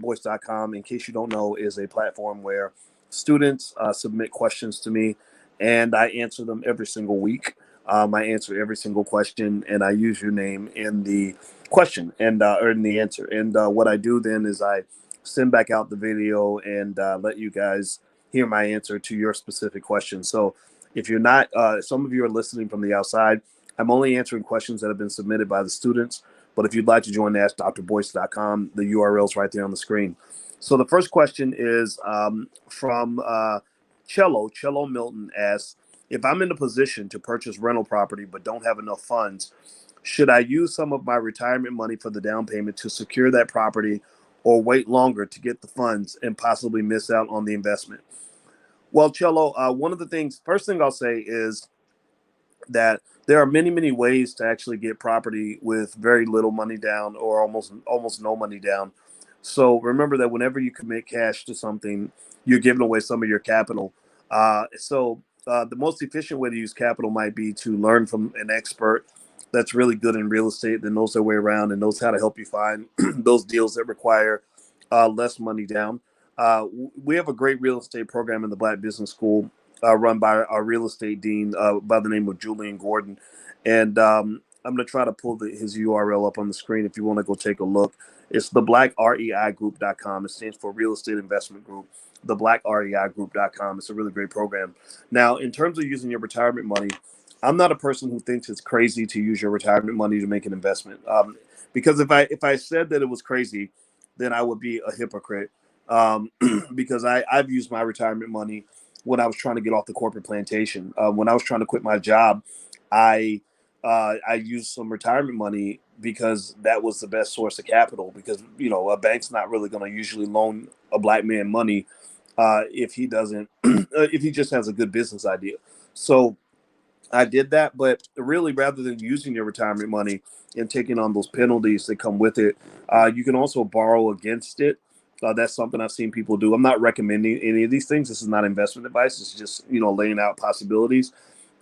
drboyce.com, in case you don't know, is a platform where students submit questions to me, and I answer them every single week. I answer every single question, and I use your name in the question and or in the answer. And what I do then is I send back out the video and let you guys hear my answer to your specific question. So if you're not, some of you are listening from the outside. I'm only answering questions that have been submitted by the students. But if you'd like to join the AskDrBoyce.com, the URL's right there on the screen. So the first question is from Cello Milton asks, if I'm in a position to purchase rental property but don't have enough funds, should I use some of my retirement money for the down payment to secure that property or wait longer to get the funds and possibly miss out on the investment? Well, Cello, one of the things, first thing I'll say is that there are many, many ways to actually get property with very little money down or almost no money down. So remember that whenever you commit cash to something, you're giving away some of your capital. The most efficient way to use capital might be to learn from an expert that's really good in real estate, that knows their way around and knows how to help you find those deals that require less money down. We have a great real estate program in the Black Business School run by our real estate dean by the name of Julian Gordon. And I'm going to try to pull his URL up on the screen if you want to go take a look. It's theblackreigroup.com. It stands for Real Estate Investment Group, theblackreigroup.com. It's a really great program. Now, in terms of using your retirement money, I'm not a person who thinks it's crazy to use your retirement money to make an investment. Because if I said that it was crazy, then I would be a hypocrite. Because I've used my retirement money when I was trying to get off the corporate plantation. When I was trying to quit my job, I used some retirement money because that was the best source of capital. Because a bank's not really going to usually loan a Black man money if he doesn't, if he just has a good business idea. So I did that, but really, rather than using your retirement money and taking on those penalties that come with it, you can also borrow against it. That's something I've seen people do. I'm not recommending any of these things. This is not investment advice. It's just, laying out possibilities.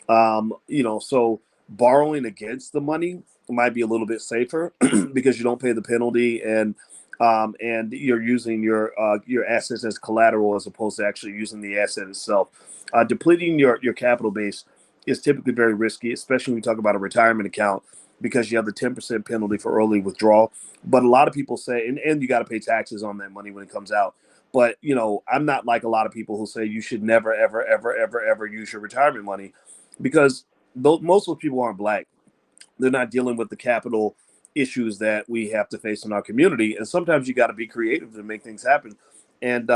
So borrowing against the money might be a little bit safer because you don't pay the penalty and you're using your assets as collateral as opposed to actually using the asset itself. Depleting your capital base is typically very risky, especially when we talk about a retirement account, because you have the 10% penalty for early withdrawal. But a lot of people say, and you got to pay taxes on that money when it comes out. But, I'm not like a lot of people who say you should never, ever, ever, ever, ever use your retirement money, because most of those people aren't Black. They're not dealing with the capital issues that we have to face in our community. And sometimes you got to be creative to make things happen. And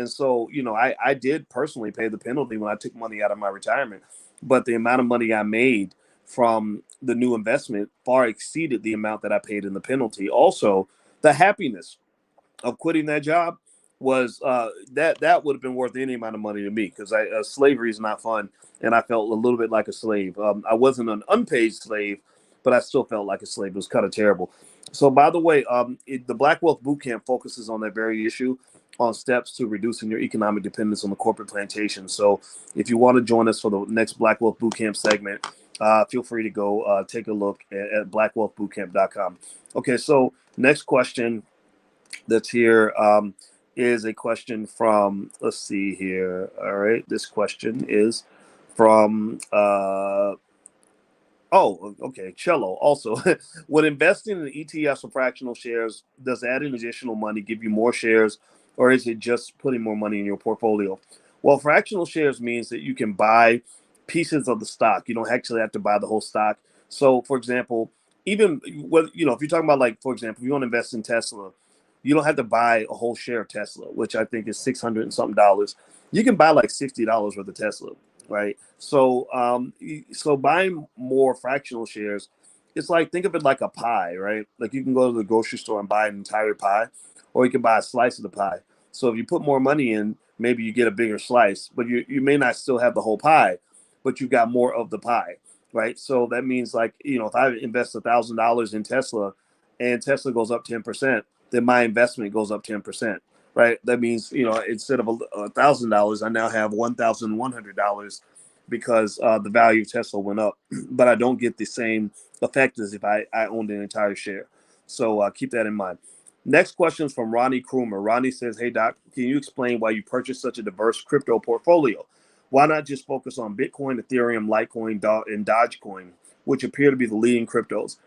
so, I did personally pay the penalty when I took money out of my retirement. But the amount of money I made from the new investment far exceeded the amount that I paid in the penalty. Also, the happiness of quitting that job was that would have been worth any amount of money to me, because slavery is not fun, and I felt a little bit like a slave. I wasn't an unpaid slave, but I still felt like a slave. It was kind of terrible. So, by the way, the Black Wealth Bootcamp focuses on that very issue, on steps to reducing your economic dependence on the corporate plantation. So if you want to join us for the next Black Wealth Bootcamp segment, feel free to go take a look at blackwealthbootcamp.com. Okay, so next question that's here is a question from, let's see here. All right, this question is from Cello. Also, when investing in ETFs or fractional shares, does adding additional money give you more shares, or is it just putting more money in your portfolio? Well, fractional shares means that you can buy pieces of the stock. You don't actually have to buy the whole stock. So, for example, even if you're talking about, like, for example, if you want to invest in Tesla, you don't have to buy a whole share of Tesla, which I think is $600 and something dollars. You can buy like $60 worth of Tesla, right? So, so buying more fractional shares, it's like, think of it like a pie, right? Like, you can go to the grocery store and buy an entire pie, or you can buy a slice of the pie. So if you put more money in, maybe you get a bigger slice, but you may not still have the whole pie, but you've got more of the pie, right? So that means, like, if I invest $1,000 in Tesla and Tesla goes up 10%, then my investment goes up 10%, right? That means, instead of $1,000, I now have $1,100 because the value of Tesla went up, but I don't get the same effect as if I owned an entire share. So keep that in mind. Next question is from Ronnie Krumer. Ronnie says, hey, Doc, can you explain why you purchased such a diverse crypto portfolio? Why not just focus on Bitcoin, Ethereum, Litecoin, and Dogecoin, which appear to be the leading cryptos?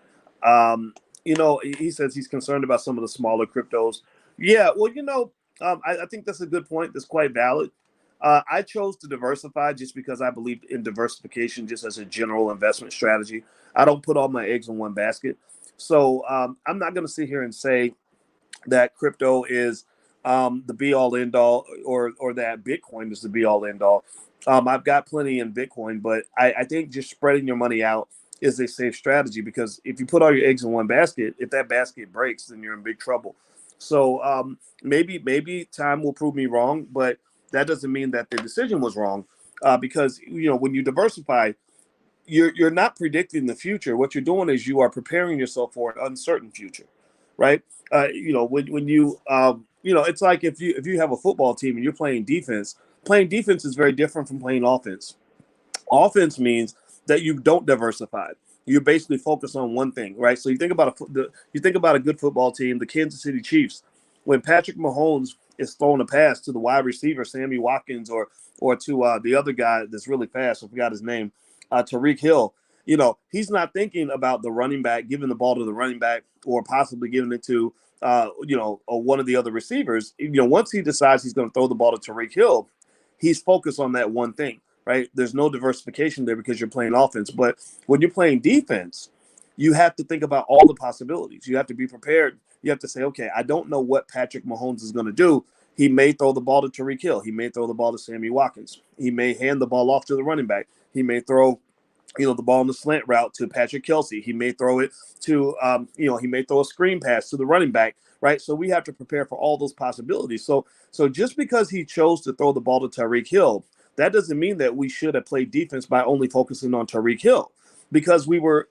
He says he's concerned about some of the smaller cryptos. Yeah, well, I think that's a good point. That's quite valid. I chose to diversify just because I believe in diversification just as a general investment strategy. I don't put all my eggs in one basket. So I'm not going to sit here and say that crypto is the be all end all, or that Bitcoin is the be all end all. I've got plenty in Bitcoin, but I think just spreading your money out is a safe strategy, because if you put all your eggs in one basket, if that basket breaks, then you're in big trouble. So maybe time will prove me wrong, but that doesn't mean that the decision was wrong, because when you diversify, you're not predicting the future. What you're doing is you are preparing yourself for an uncertain future, right? When you it's like if you have a football team and you're playing defense. Playing defense is very different from playing offense. Offense means that you don't diversify. You basically focus on one thing, right? So you think about a good football team, the Kansas City Chiefs. When Patrick Mahomes is throwing a pass to the wide receiver, Sammy Watkins, or to the other guy that's really fast, I forgot his name, Tariq Hill. He's not thinking about the running back giving the ball to the running back, or possibly giving it to or one of the other receivers. Once he decides he's going to throw the ball to Tariq Hill, he's focused on that one thing. Right? There's no diversification there because you're playing offense. But when you're playing defense, you have to think about all the possibilities. You have to be prepared. You have to say, okay, I don't know what Patrick Mahomes is going to do. He may throw the ball to Tariq Hill. He may throw the ball to Sammy Watkins. He may hand the ball off to the running back. He may throw the ball in the slant route to Patrick Kelsey. He may throw it to, he may throw a screen pass to the running back, right? So we have to prepare for all those possibilities. So just because he chose to throw the ball to Tariq Hill, that doesn't mean that we should have played defense by only focusing on Tariq Hill, because we were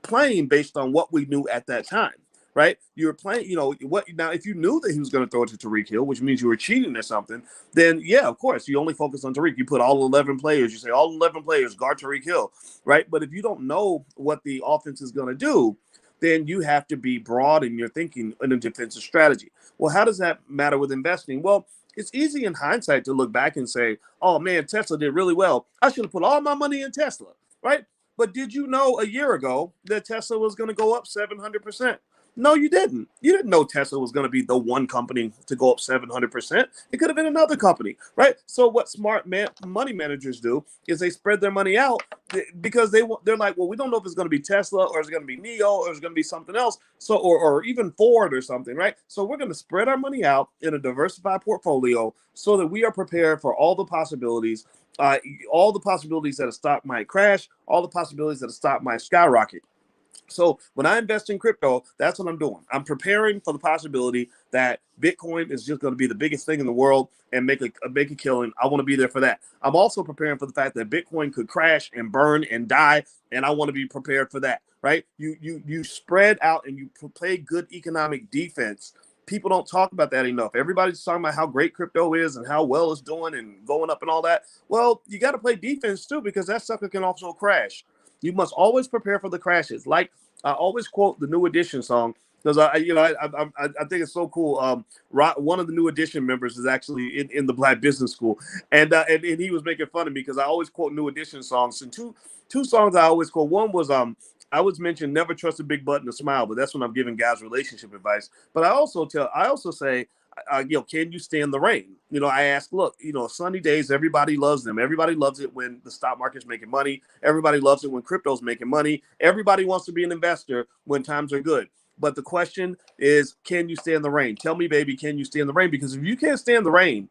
playing based on what we knew at that time, right? You were playing, what now, if you knew that he was going to throw it to Tariq Hill, which means you were cheating or something, then yeah, of course, you only focus on Tariq. You put all 11 players, you say all 11 players guard Tariq Hill, right? But if you don't know what the offense is going to do, then you have to be broad in your thinking in a defensive strategy. Well, how does that matter with investing? Well, it's easy in hindsight to look back and say, oh man, Tesla did really well. I should have put all my money in Tesla, right? But did you know a year ago that Tesla was going to go up 700%? No, you didn't. You didn't know Tesla was going to be the one company to go up 700%. It could have been another company, right? So what smart money managers do is they spread their money out, because they're like, well, we don't know if it's going to be Tesla, or it's going to be NIO, or it's going to be something else. So or even Ford or something, right? So we're going to spread our money out in a diversified portfolio so that we are prepared for all the possibilities. All the possibilities that a stock might crash, all the possibilities that a stock might skyrocket. So when I invest in crypto, that's what I'm doing. I'm preparing for the possibility that Bitcoin is just going to be the biggest thing in the world and make a killing. I want to be there for that. I'm also preparing for the fact that Bitcoin could crash and burn and die, and I want to be prepared for that. Right? You spread out and you play good economic defense. People don't talk about that enough. Everybody's talking about how great crypto is and how well it's doing and going up and all that. Well, you got to play defense too, because that sucker can also crash. You must always prepare for the crashes. Like I always quote the New Edition song, because I think it's so cool. One of the New Edition members is actually in the Black Business School, and he was making fun of me because I always quote New Edition songs. And two songs I always quote. One was I always mention never trust a big button to smile, but that's when I'm giving guys relationship advice. But I also say, can you stand the rain? I ask, look, sunny days, everybody loves them. Everybody loves it when the stock market's making money. Everybody loves it when crypto's making money. Everybody wants to be an investor when times are good. But the question is, can you stand the rain? Tell me, baby, can you stand the rain? Because if you can't stand the rain,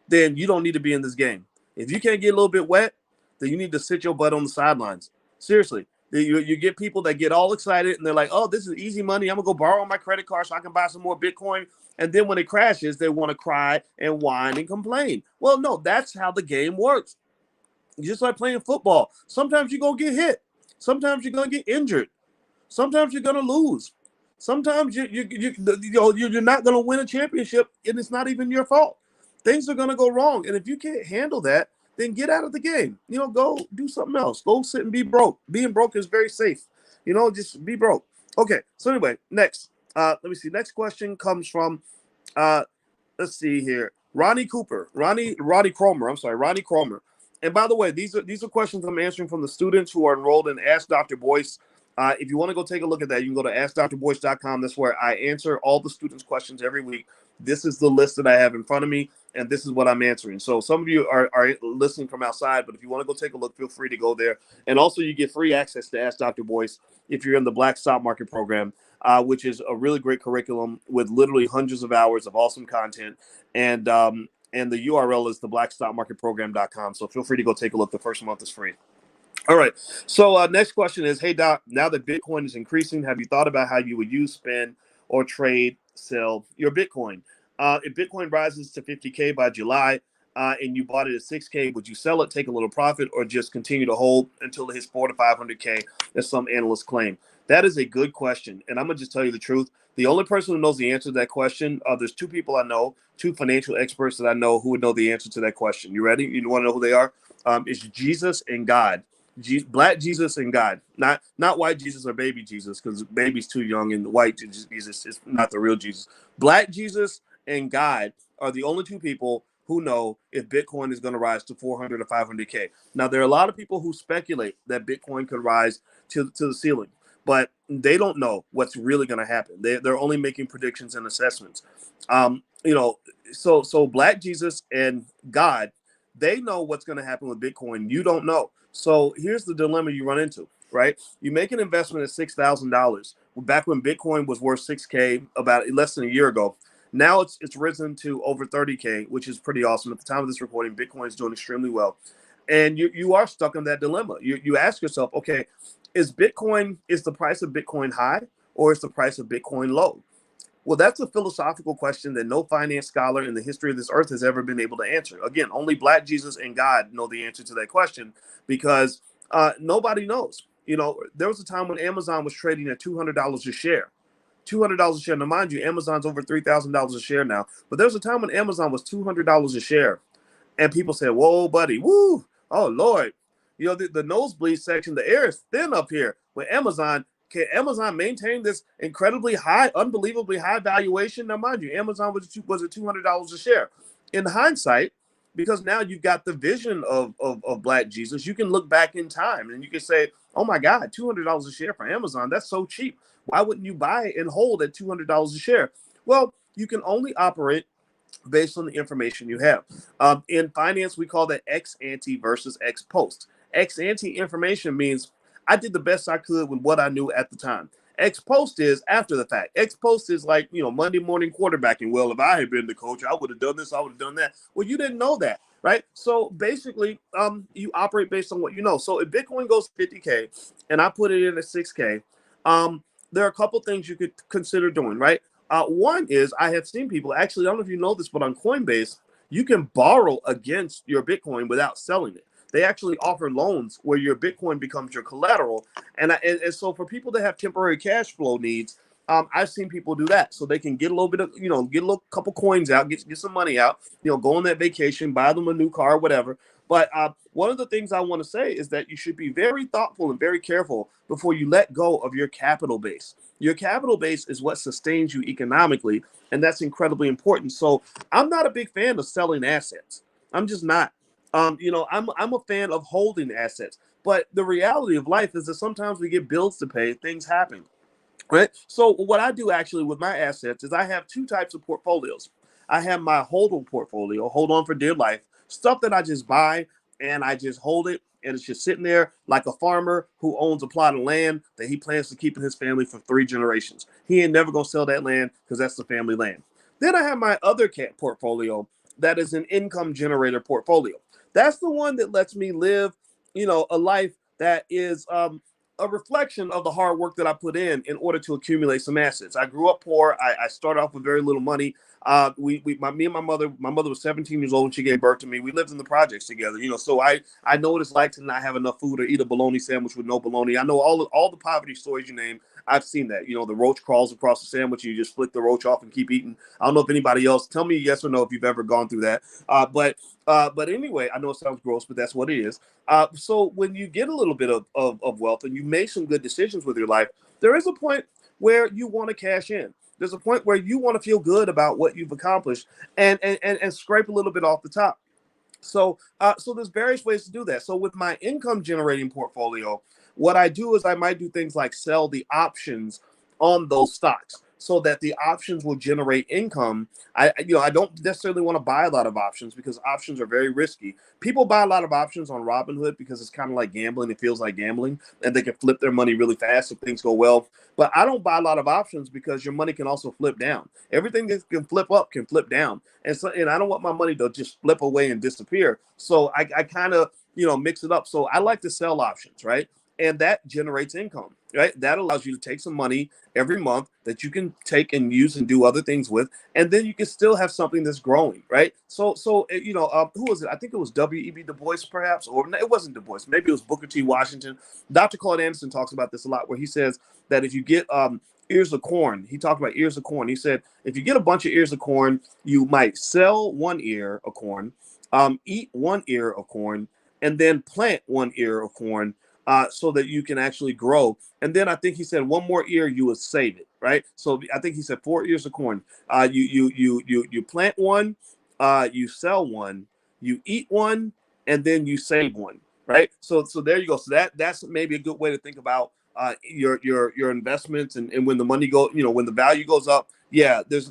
then you don't need to be in this game. If you can't get a little bit wet, then you need to sit your butt on the sidelines. Seriously. You get people that get all excited and they're like, oh, this is easy money. I'm going to go borrow my credit card so I can buy some more Bitcoin. And then when it crashes, they want to cry and whine and complain. Well, no, that's how the game works. Just like playing football. Sometimes you're going to get hit. Sometimes you're going to get injured. Sometimes you're going to lose. Sometimes you're not going to win a championship, and it's not even your fault. Things are going to go wrong. And if you can't handle that, then get out of the game. Go do something else. Go sit and be broke. Being broke is very safe. Just be broke. Okay, so anyway, next. Let me see. Next question comes from uh, let's see here. Ronnie Cromer. I'm sorry, Ronnie Cromer. And by the way, these are questions I'm answering from the students who are enrolled in Ask Dr. Boyce. If you want to go take a look at that, you can go to AskDrBoyce.com. That's where I answer all the students' questions every week. This is the list that I have in front of me, and this is what I'm answering. So some of you are listening from outside, but if you want to go take a look, feel free to go there. And also, you get free access to Ask Dr. Boyce if you're in the Black Stock Market program, which is a really great curriculum with literally hundreds of hours of awesome content. And the URL is theblackstockmarketprogram.com. So feel free to go take a look. The first month is free. All right. So next question is, hey, Doc, now that Bitcoin is increasing, have you thought about how you would use, spend, or trade, sell your Bitcoin? If Bitcoin rises to 50K by July and you bought it at 6K, would you sell it, take a little profit, or just continue to hold until it hits 4 to 500K, as some analysts claim? That is a good question. And I'm going to just tell you the truth. The only person who knows the answer to that question, there's two people I know, two financial experts that I know who would know the answer to that question. You ready? You want to know who they are? It's Jesus and God. Black Jesus and God, not white Jesus or baby Jesus, because baby's too young and white Jesus is not the real Jesus. Black Jesus and God are the only two people who know if Bitcoin is going to rise to 400 or 500K. Now, there are a lot of people who speculate that Bitcoin could rise to the ceiling, but they don't know what's really going to happen. They're only making predictions and assessments. So Black Jesus and God, they know what's going to happen with Bitcoin. You don't know. So here's the dilemma you run into, right? You make an investment at $6,000 back when Bitcoin was worth 6K about less than a year ago. Now it's risen to over 30K, which is pretty awesome. At the time of this recording, Bitcoin is doing extremely well. And you are stuck in that dilemma. You ask yourself, okay, is the price of Bitcoin high, or is the price of Bitcoin low? Well, that's a philosophical question that no finance scholar in the history of this earth has ever been able to answer. Again, only Black Jesus and God know the answer to that question, because nobody knows. There was a time when Amazon was trading at $200 a share. $200 a share. Now, mind you, Amazon's over $3,000 a share now. But there was a time when Amazon was $200 a share. And people said, whoa, buddy, woo, oh, Lord. The nosebleed section, the air is thin up here with Amazon. Can Amazon maintain this incredibly high, unbelievably high valuation? Now, mind you, Amazon was at $200 a share. In hindsight, because now you've got the vision of Black Jesus, you can look back in time and you can say, oh, my God, $200 a share for Amazon. That's so cheap. Why wouldn't you buy and hold at $200 a share? Well, you can only operate based on the information you have. In finance, we call that ex ante versus ex post. Ex ante information means I did the best I could with what I knew at the time. Ex post is after the fact. Ex post is like, Monday morning quarterbacking. Well, if I had been the coach, I would have done this, I would have done that. Well, you didn't know that, right? So basically, you operate based on what you know. So if Bitcoin goes 50K and I put it in at 6K, there are a couple things you could consider doing, right? One is I have seen people, actually, I don't know if you know this, but on Coinbase, you can borrow against your Bitcoin without selling it. They actually offer loans where your Bitcoin becomes your collateral. And so for people that have temporary cash flow needs, I've seen people do that. So they can get a little bit of, get a little couple coins out, get some money out, go on that vacation, buy them a new car, whatever. But one of the things I want to say is that you should be very thoughtful and very careful before you let go of your capital base. Your capital base is what sustains you economically, and that's incredibly important. So I'm not a big fan of selling assets. I'm just not. I'm a fan of holding assets. But the reality of life is that sometimes we get bills to pay, things happen. Right. So what I do actually with my assets is I have two types of portfolios. I have my hold-on portfolio, hold on for dear life, stuff that I just buy and I just hold it, and it's just sitting there like a farmer who owns a plot of land that he plans to keep in his family for 3 generations. He ain't never gonna sell that land because that's the family land. Then I have my other portfolio that is an income generator portfolio. That's the one that lets me live, a life that is a reflection of the hard work that I put in order to accumulate some assets. I grew up poor. I started off with very little money. Me and my mother was 17 years old when she gave birth to me. We lived in the projects together, so I know what it's like to not have enough food or eat a bologna sandwich with no bologna. I know all the poverty stories you name. I've seen that. The roach crawls across the sandwich. You just flick the roach off and keep eating. I don't know if anybody else, tell me yes or no if you've ever gone through that. But anyway, I know it sounds gross, but that's what it is. So when you get a little bit of wealth and you make some good decisions with your life, there is a point where you want to cash in. There's a point where you want to feel good about what you've accomplished and scrape a little bit off the top. So there's various ways to do that. So with my income generating portfolio, what I do is I might do things like sell the options on those stocks so that the options will generate income. I don't necessarily want to buy a lot of options because options are very risky. People buy a lot of options on Robinhood because it's kind of like gambling. It feels like gambling, and they can flip their money really fast if things go well. But I don't buy a lot of options because your money can also flip down. Everything that can flip up can flip down. And I don't want my money to just flip away and disappear. So I kind of, mix it up. So I like to sell options, right? And that generates income, right? That allows you to take some money every month that you can take and use and do other things with, and then you can still have something that's growing, right? Who was it? I think it was W.E.B. Du Bois, perhaps, or no, it wasn't Du Bois. Maybe it was Booker T. Washington. Dr. Claude Anderson talks about this a lot, where he says that if you get ears of corn, he talked about ears of corn. He said if you get a bunch of ears of corn, you might sell one ear of corn, eat one ear of corn, and then plant one ear of corn so that you can actually grow. And then I think he said one more ear, you would save it, right? So I think he said 4 ears of corn. You plant one, you sell one, you eat one, and then you save one, right? So there you go. So that's maybe a good way to think about your investments and when the money when the value goes up. Yeah, there's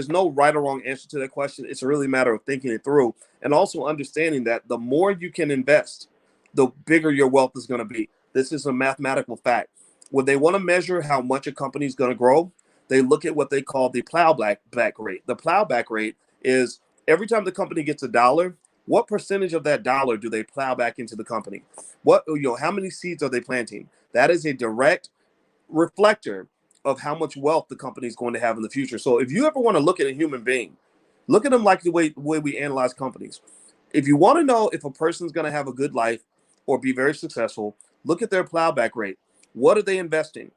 no right or wrong answer to that question. It's really a matter of thinking it through and also understanding that the more you can invest, the bigger your wealth is going to be. This is a mathematical fact. When they want to measure how much a company is going to grow, they look at what they call the plowback rate. The plowback rate is every time the company gets $1, what percentage of that dollar do they plow back into the company? How many seeds are they planting? That is a direct reflector of how much wealth the company is going to have in the future. So if you ever want to look at a human being, look at them like the way we analyze companies. If you want to know if a person's going to have a good life or be very successful, look at their plowback rate. What are they investing?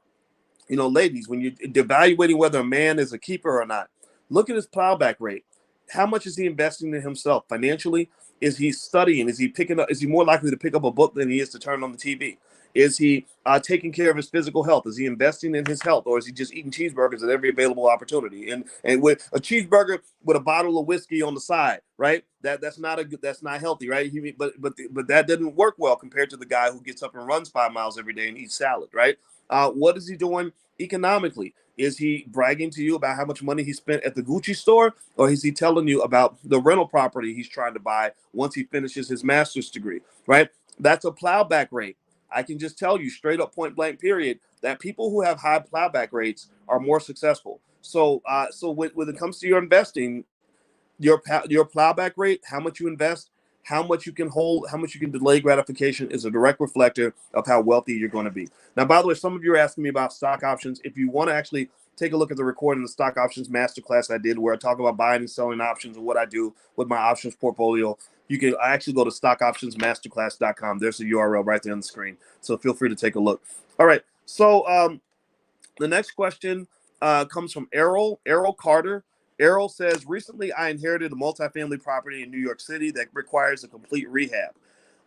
Ladies, when you're evaluating whether a man is a keeper or not, look at his plowback rate. How much is he investing in himself financially? Is he studying? Is he picking up? Is he more likely to pick up a book than he is to turn on the TV? Is he taking care of his physical health? Is he investing in his health, or is he just eating cheeseburgers at every available opportunity? And with a cheeseburger with a bottle of whiskey on the side, right? That's not healthy, right? But that didn't work well compared to the guy who gets up and runs 5 miles every day and eats salad, right? What is he doing economically? Is he bragging to you about how much money he spent at the Gucci store, or is he telling you about the rental property he's trying to buy once he finishes his master's degree, right? That's a plowback rate. I can just tell you straight up, point blank, period, that people who have high plowback rates are more successful. So when it comes to your investing, your plowback rate, how much you invest, how much you can hold, how much you can delay gratification is a direct reflector of how wealthy you're going to be. Now, by the way, some of you are asking me about stock options. If you want to actually take a look at the recording of the stock options masterclass I did, where I talk about buying and selling options and what I do with my options portfolio, you can actually go to stockoptionsmasterclass.com. There's a URL right there on the screen. So feel free to take a look. All right. So the next question comes from Errol Carter. Errol says, recently I inherited a multifamily property in New York City that requires a complete rehab.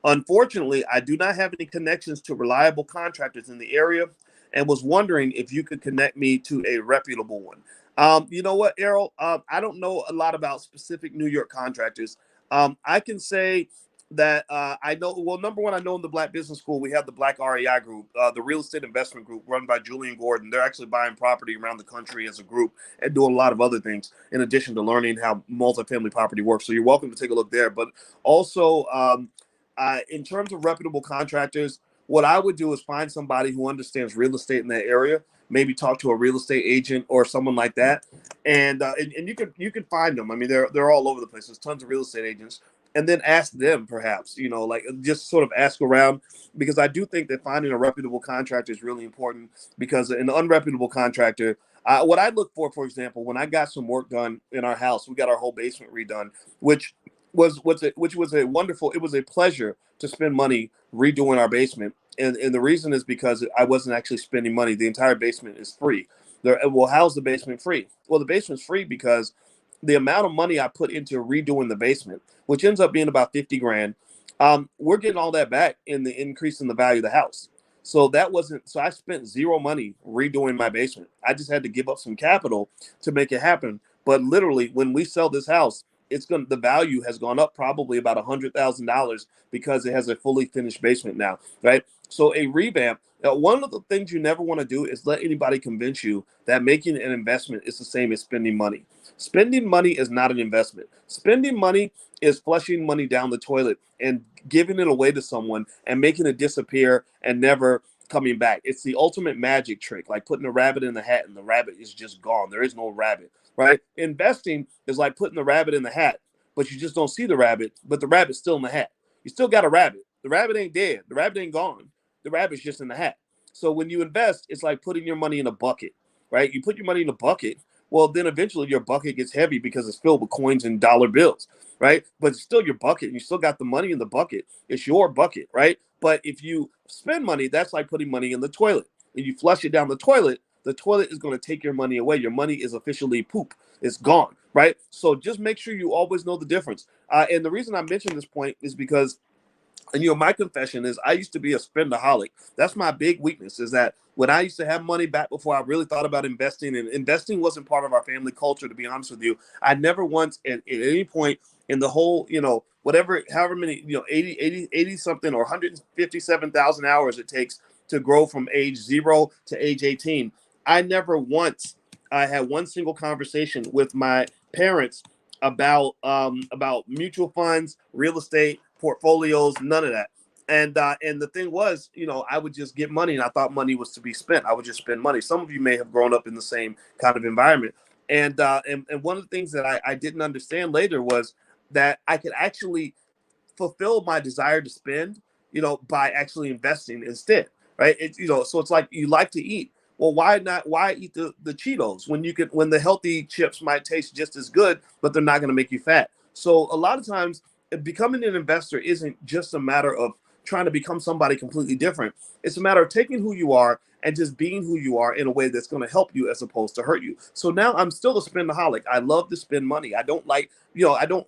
Unfortunately, I do not have any connections to reliable contractors in the area and was wondering if you could connect me to a reputable one. You know what, Errol? I don't know a lot about specific New York contractors. I can say that I know, well, number one, I know in the Black Business School, we have the Black REI group, the real estate investment group run by Julian Gordon. They're actually buying property around the country as a group and doing a lot of other things in addition to learning how multifamily property works. So you're welcome to take a look there. But also, in terms of reputable contractors, what I would do is find somebody who understands real estate in that area, maybe talk to a real estate agent or someone like that. And you can find them. I mean, they're all over the place. There's tons of real estate agents. And then ask them, perhaps, like just sort of ask around, because I do think that finding a reputable contractor is really important, because an unreputable contractor, what I look for example, when I got some work done in our house, we got our whole basement redone, which was it was a pleasure to spend money redoing our basement. And the reason is because I wasn't actually spending money. The entire basement is free. Well, how's the basement free? Well, the basement's free because the amount of money I put into redoing the basement, which ends up being about 50 grand, we're getting all that back in the increase in the value of the house. So that wasn't, so I spent zero money redoing my basement. I just had to give up some capital to make it happen. But literally, when we sell this house, the value has gone up probably about $100,000 because it has a fully finished basement now, right? So a revamp. One of the things you never want to do is let anybody convince you that making an investment is the same as spending money. Spending money is not an investment. Spending money is flushing money down the toilet and giving it away to someone and making it disappear and never coming back. It's the ultimate magic trick, like putting a rabbit in the hat and the rabbit is just gone. There is no rabbit, right? Investing is like putting the rabbit in the hat, but you just don't see the rabbit, but the rabbit's still in the hat. You still got a rabbit. The rabbit ain't dead. The rabbit ain't gone. The rabbit's just in the hat. So when you invest, it's like putting your money in a bucket, right? You put your money in a bucket, well, then eventually your bucket gets heavy because it's filled with coins and dollar bills, right? But it's still your bucket, and you still got the money in the bucket. It's your bucket, right? But if you spend money, that's like putting money in the toilet. And you flush it down the toilet is going to take your money away. Your money is officially poop. It's gone, right? So just make sure you always know the difference. And the reason I mention this point is because, and my confession is I used to be a spendaholic. That's my big weakness, is that when I used to have money back before I really thought about investing, and investing wasn't part of our family culture, to be honest with you, I never once at any point in the whole, whatever, however many, 80 something or 157,000 hours it takes to grow from age 0 to age 18. I never once, I had one single conversation with my parents about mutual funds, real estate, portfolios, none of that. And the thing was, I would just get money, and I thought money was to be spent. I would just spend money. Some of you may have grown up in the same kind of environment. And one of the things that I didn't understand later was that I could actually fulfill my desire to spend, by actually investing instead, right? So it's like you like to eat. Well, why eat the Cheetos when the healthy chips might taste just as good, but they're not going to make you fat. So a lot of times becoming an investor isn't just a matter of trying to become somebody completely different. It's a matter of taking who you are and just being who you are in a way that's going to help you as opposed to hurt you. So now I'm still a spendaholic. I love to spend money. I don't like,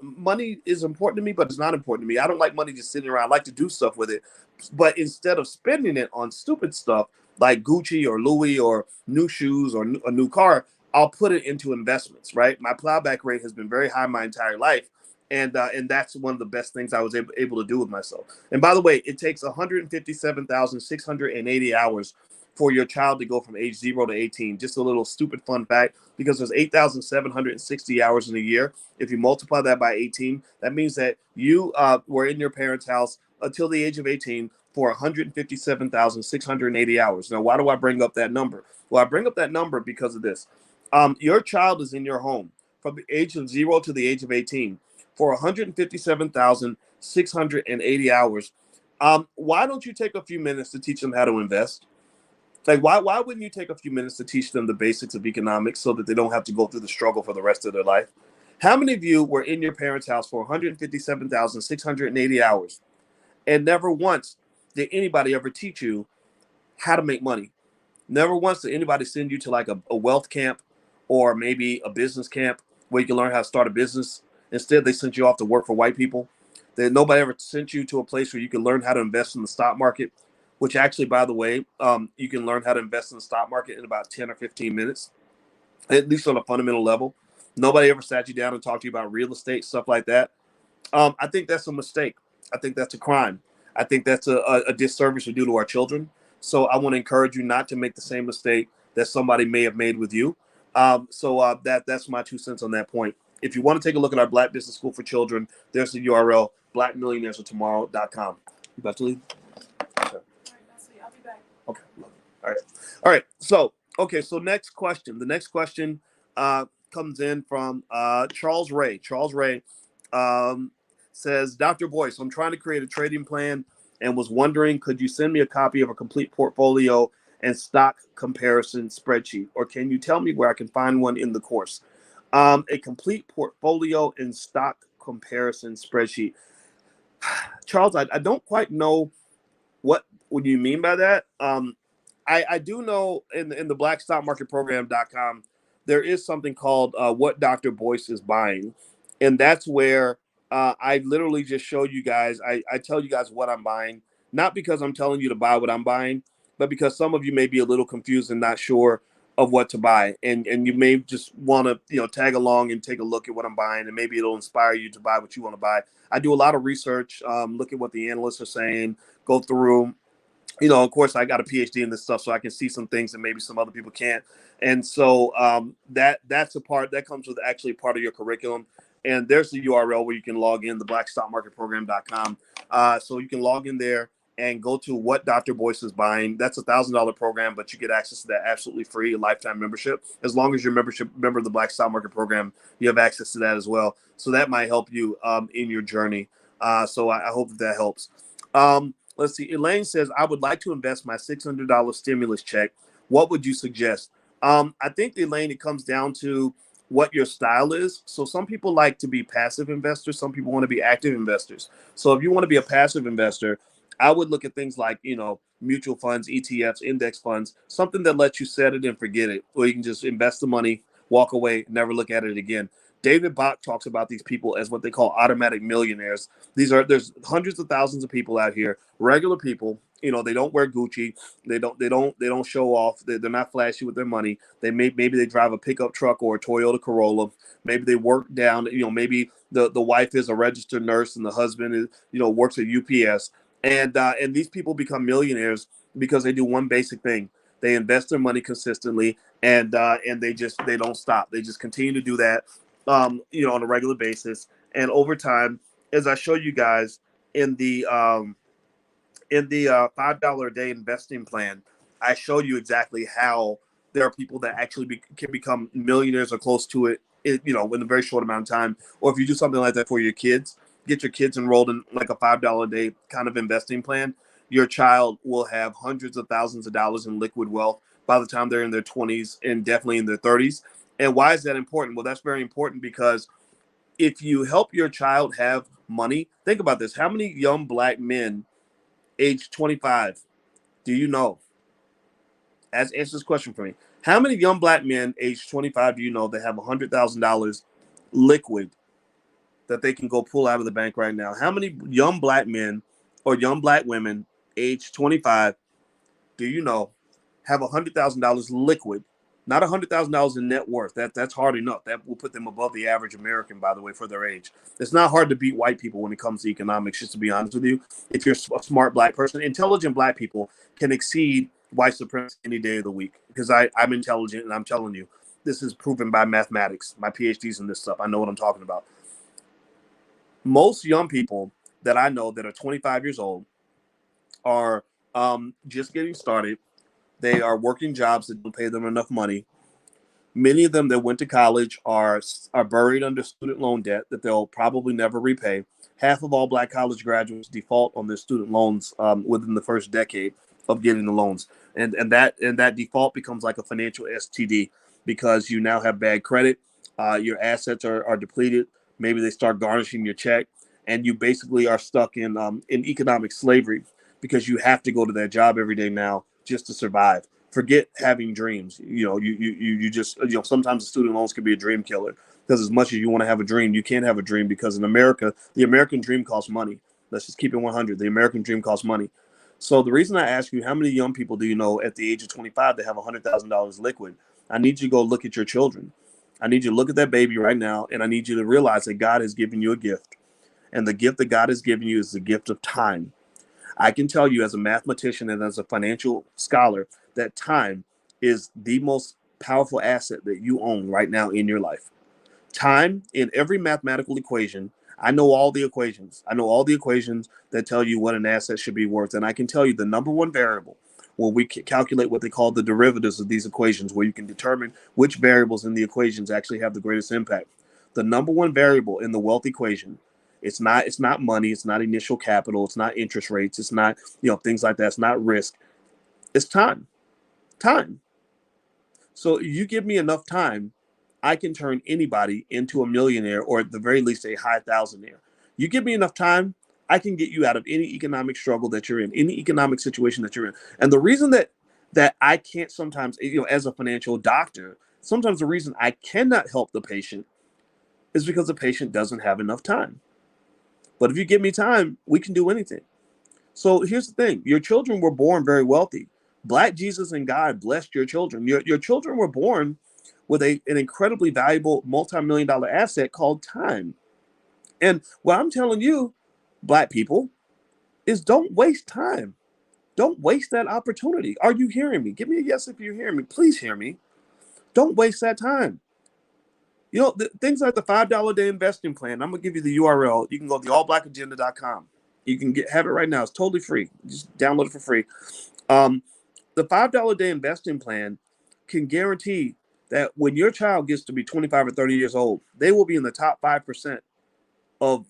money is important to me, but it's not important to me. I don't like money just sitting around. I like to do stuff with it. But instead of spending it on stupid stuff like Gucci or Louis or new shoes or a new car, I'll put it into investments, right? My plowback rate has been very high my entire life. And that's one of the best things I was able to do with myself. And by the way, it takes 157,680 hours for your child to go from age 0 to 18. Just a little stupid fun fact, because there's 8,760 hours in a year. If you multiply that by 18, that means that you were in your parents' house until the age of 18 for 157,680 hours. Now, why do I bring up that number? Well, I bring up that number because of this. Your child is in your home from the age of 0 to the age of 18 for 157,680 hours. Why don't you take a few minutes to teach them how to invest? Like, why wouldn't you take a few minutes to teach them the basics of economics so that they don't have to go through the struggle for the rest of their life? How many of you were in your parents' house for 157,680 hours and never once did anybody ever teach you how to make money? Never once did anybody send you to like a wealth camp or maybe a business camp where you can learn how to start a business. Instead, they sent you off to work for white people. Nobody ever sent you to a place where you can learn how to invest in the stock market, which actually, by the way, you can learn how to invest in the stock market in about 10 or 15 minutes, at least on a fundamental level. Nobody ever sat you down and talked to you about real estate, stuff like that. I think that's a mistake. I think that's a crime. I think that's a disservice we do to our children. So I want to encourage you not to make the same mistake that somebody may have made with you. That's my 2 cents on that point. If you want to take a look at our Black Business School for Children, there's the URL, blackmillionairesoftomorrow.com. You about to leave? Okay. All right, I'll be back. Okay. All right. So next question. The next question comes in from Charles Ray. Charles Ray says, Dr. Boyce, I'm trying to create a trading plan and was wondering, could you send me a copy of a complete portfolio and stock comparison spreadsheet? Or can you tell me where I can find one in the course? A complete portfolio and stock comparison spreadsheet. Charles, I don't quite know what you mean by that. I do know in the blackstockmarketprogram.com, there is something called what Dr. Boyce is buying. And that's where I literally just show you guys, I tell you guys what I'm buying, not because I'm telling you to buy what I'm buying, but because some of you may be a little confused and not sure of what to buy, and you may just want to tag along and take a look at what I'm buying, and maybe it'll inspire you to buy what you want to buy. I do a lot of research, look at what the analysts are saying, go through. Of course, I got a PhD in this stuff, so I can see some things that maybe some other people can't. And so that's a part that comes with actually part of your curriculum. And there's the URL where you can log in, the blackstockmarketprogram.com. So you can log in there and go to what Dr. Boyce is buying. That's $1,000 program, but you get access to that absolutely free, lifetime membership. As long as you're member of the Black Stock Market Program, you have access to that as well. So that might help you in your journey. So I hope that helps. Let's see. Elaine says, I would like to invest my $600 stimulus check. What would you suggest? I think, Elaine, it comes down to what your style is. So some people like to be passive investors. Some people want to be active investors. So if you want to be a passive investor, I would look at things like, mutual funds, ETFs, index funds, something that lets you set it and forget it, or you can just invest the money, walk away, never look at it again. David Bach talks about these people as what they call automatic millionaires. There's hundreds of thousands of people out here, regular people. They don't wear Gucci. They don't show off. They're not flashy with their money. Maybe they drive a pickup truck or a Toyota Corolla. Maybe they work down. Maybe the wife is a registered nurse and the husband is works at UPS. And these people become millionaires because they do one basic thing. They invest their money consistently, and they don't stop. They just continue to do that. On a regular basis. And over time, as I show you guys in the $5 a day investing plan, I show you exactly how there are people that actually can become millionaires or close to it, in a very short amount of time. Or if you do something like that for your kids, get your kids enrolled in like a $5 a day kind of investing plan, your child will have hundreds of thousands of dollars in liquid wealth by the time they're in their 20s and definitely in their 30s. And why is that important? Well, that's very important because if you help your child have money, think about this. How many young black men age 25 do you know? Answer this question for me. How many young black men age 25 do you know that have $100,000 liquid that they can go pull out of the bank right now? How many young black men or young black women age 25 do you know have $100,000 liquid? Not $100,000 in net worth. That's hard enough. That will put them above the average American, by the way, for their age. It's not hard to beat white people when it comes to economics, just to be honest with you. If you're a smart black person, intelligent black people can exceed white supremacy any day of the week because I'm intelligent, and I'm telling you, this is proven by mathematics. My PhD's in this stuff. I know what I'm talking about. Most young people that I know that are 25 years old are just getting started. They are working jobs that don't pay them enough money. Many of them that went to college are buried under student loan debt that they'll probably never repay. Half of all black college graduates default on their student loans within the first decade of getting the loans, and that default becomes like a financial STD because you now have bad credit. Your assets are depleted. Maybe they start garnishing your check, and you basically are stuck in economic slavery because you have to go to that job every day now just to survive. Forget having dreams. You just sometimes the student loans can be a dream killer because as much as you want to have a dream, you can't have a dream because in America, the American dream costs money. Let's just keep it 100. The American dream costs money. So the reason I ask you, how many young people do you know at the age of 25 that have $100,000 liquid? I need you to go look at your children. I need you to look at that baby right now, and I need you to realize that God has given you a gift. And the gift that God has given you is the gift of time. I can tell you as a mathematician and as a financial scholar that time is the most powerful asset that you own right now in your life. Time in every mathematical equation. I know all the equations. I know all the equations that tell you what an asset should be worth. And I can tell you the number one variable where we calculate what they call the derivatives of these equations, where you can determine which variables in the equations actually have the greatest impact. The number one variable in the wealth equation, it's not money, it's not initial capital, it's not interest rates, it's not things like that, it's not risk. It's time. Time. So you give me enough time, I can turn anybody into a millionaire or at the very least a high thousandaire. You give me enough time, I can get you out of any economic struggle that you're in, any economic situation that you're in. And the reason that I can't sometimes, as a financial doctor, sometimes the reason I cannot help the patient is because the patient doesn't have enough time. But if you give me time, we can do anything. So here's the thing. Your children were born very wealthy. Black Jesus and God blessed your children. Your children were born with an incredibly valuable multi-million-dollar asset called time. And what I'm telling you, Black people, is don't waste time. Don't waste that opportunity. Are you hearing me? Give me a yes if you're hearing me. Please hear me. Don't waste that time. You know, things like the $5 a day investing plan. I'm going to give you the URL. You can go to theallblackagenda.com. You can have it right now. It's totally free. Just download it for free. The $5 a day investing plan can guarantee that when your child gets to be 25 or 30 years old, they will be in the top 5%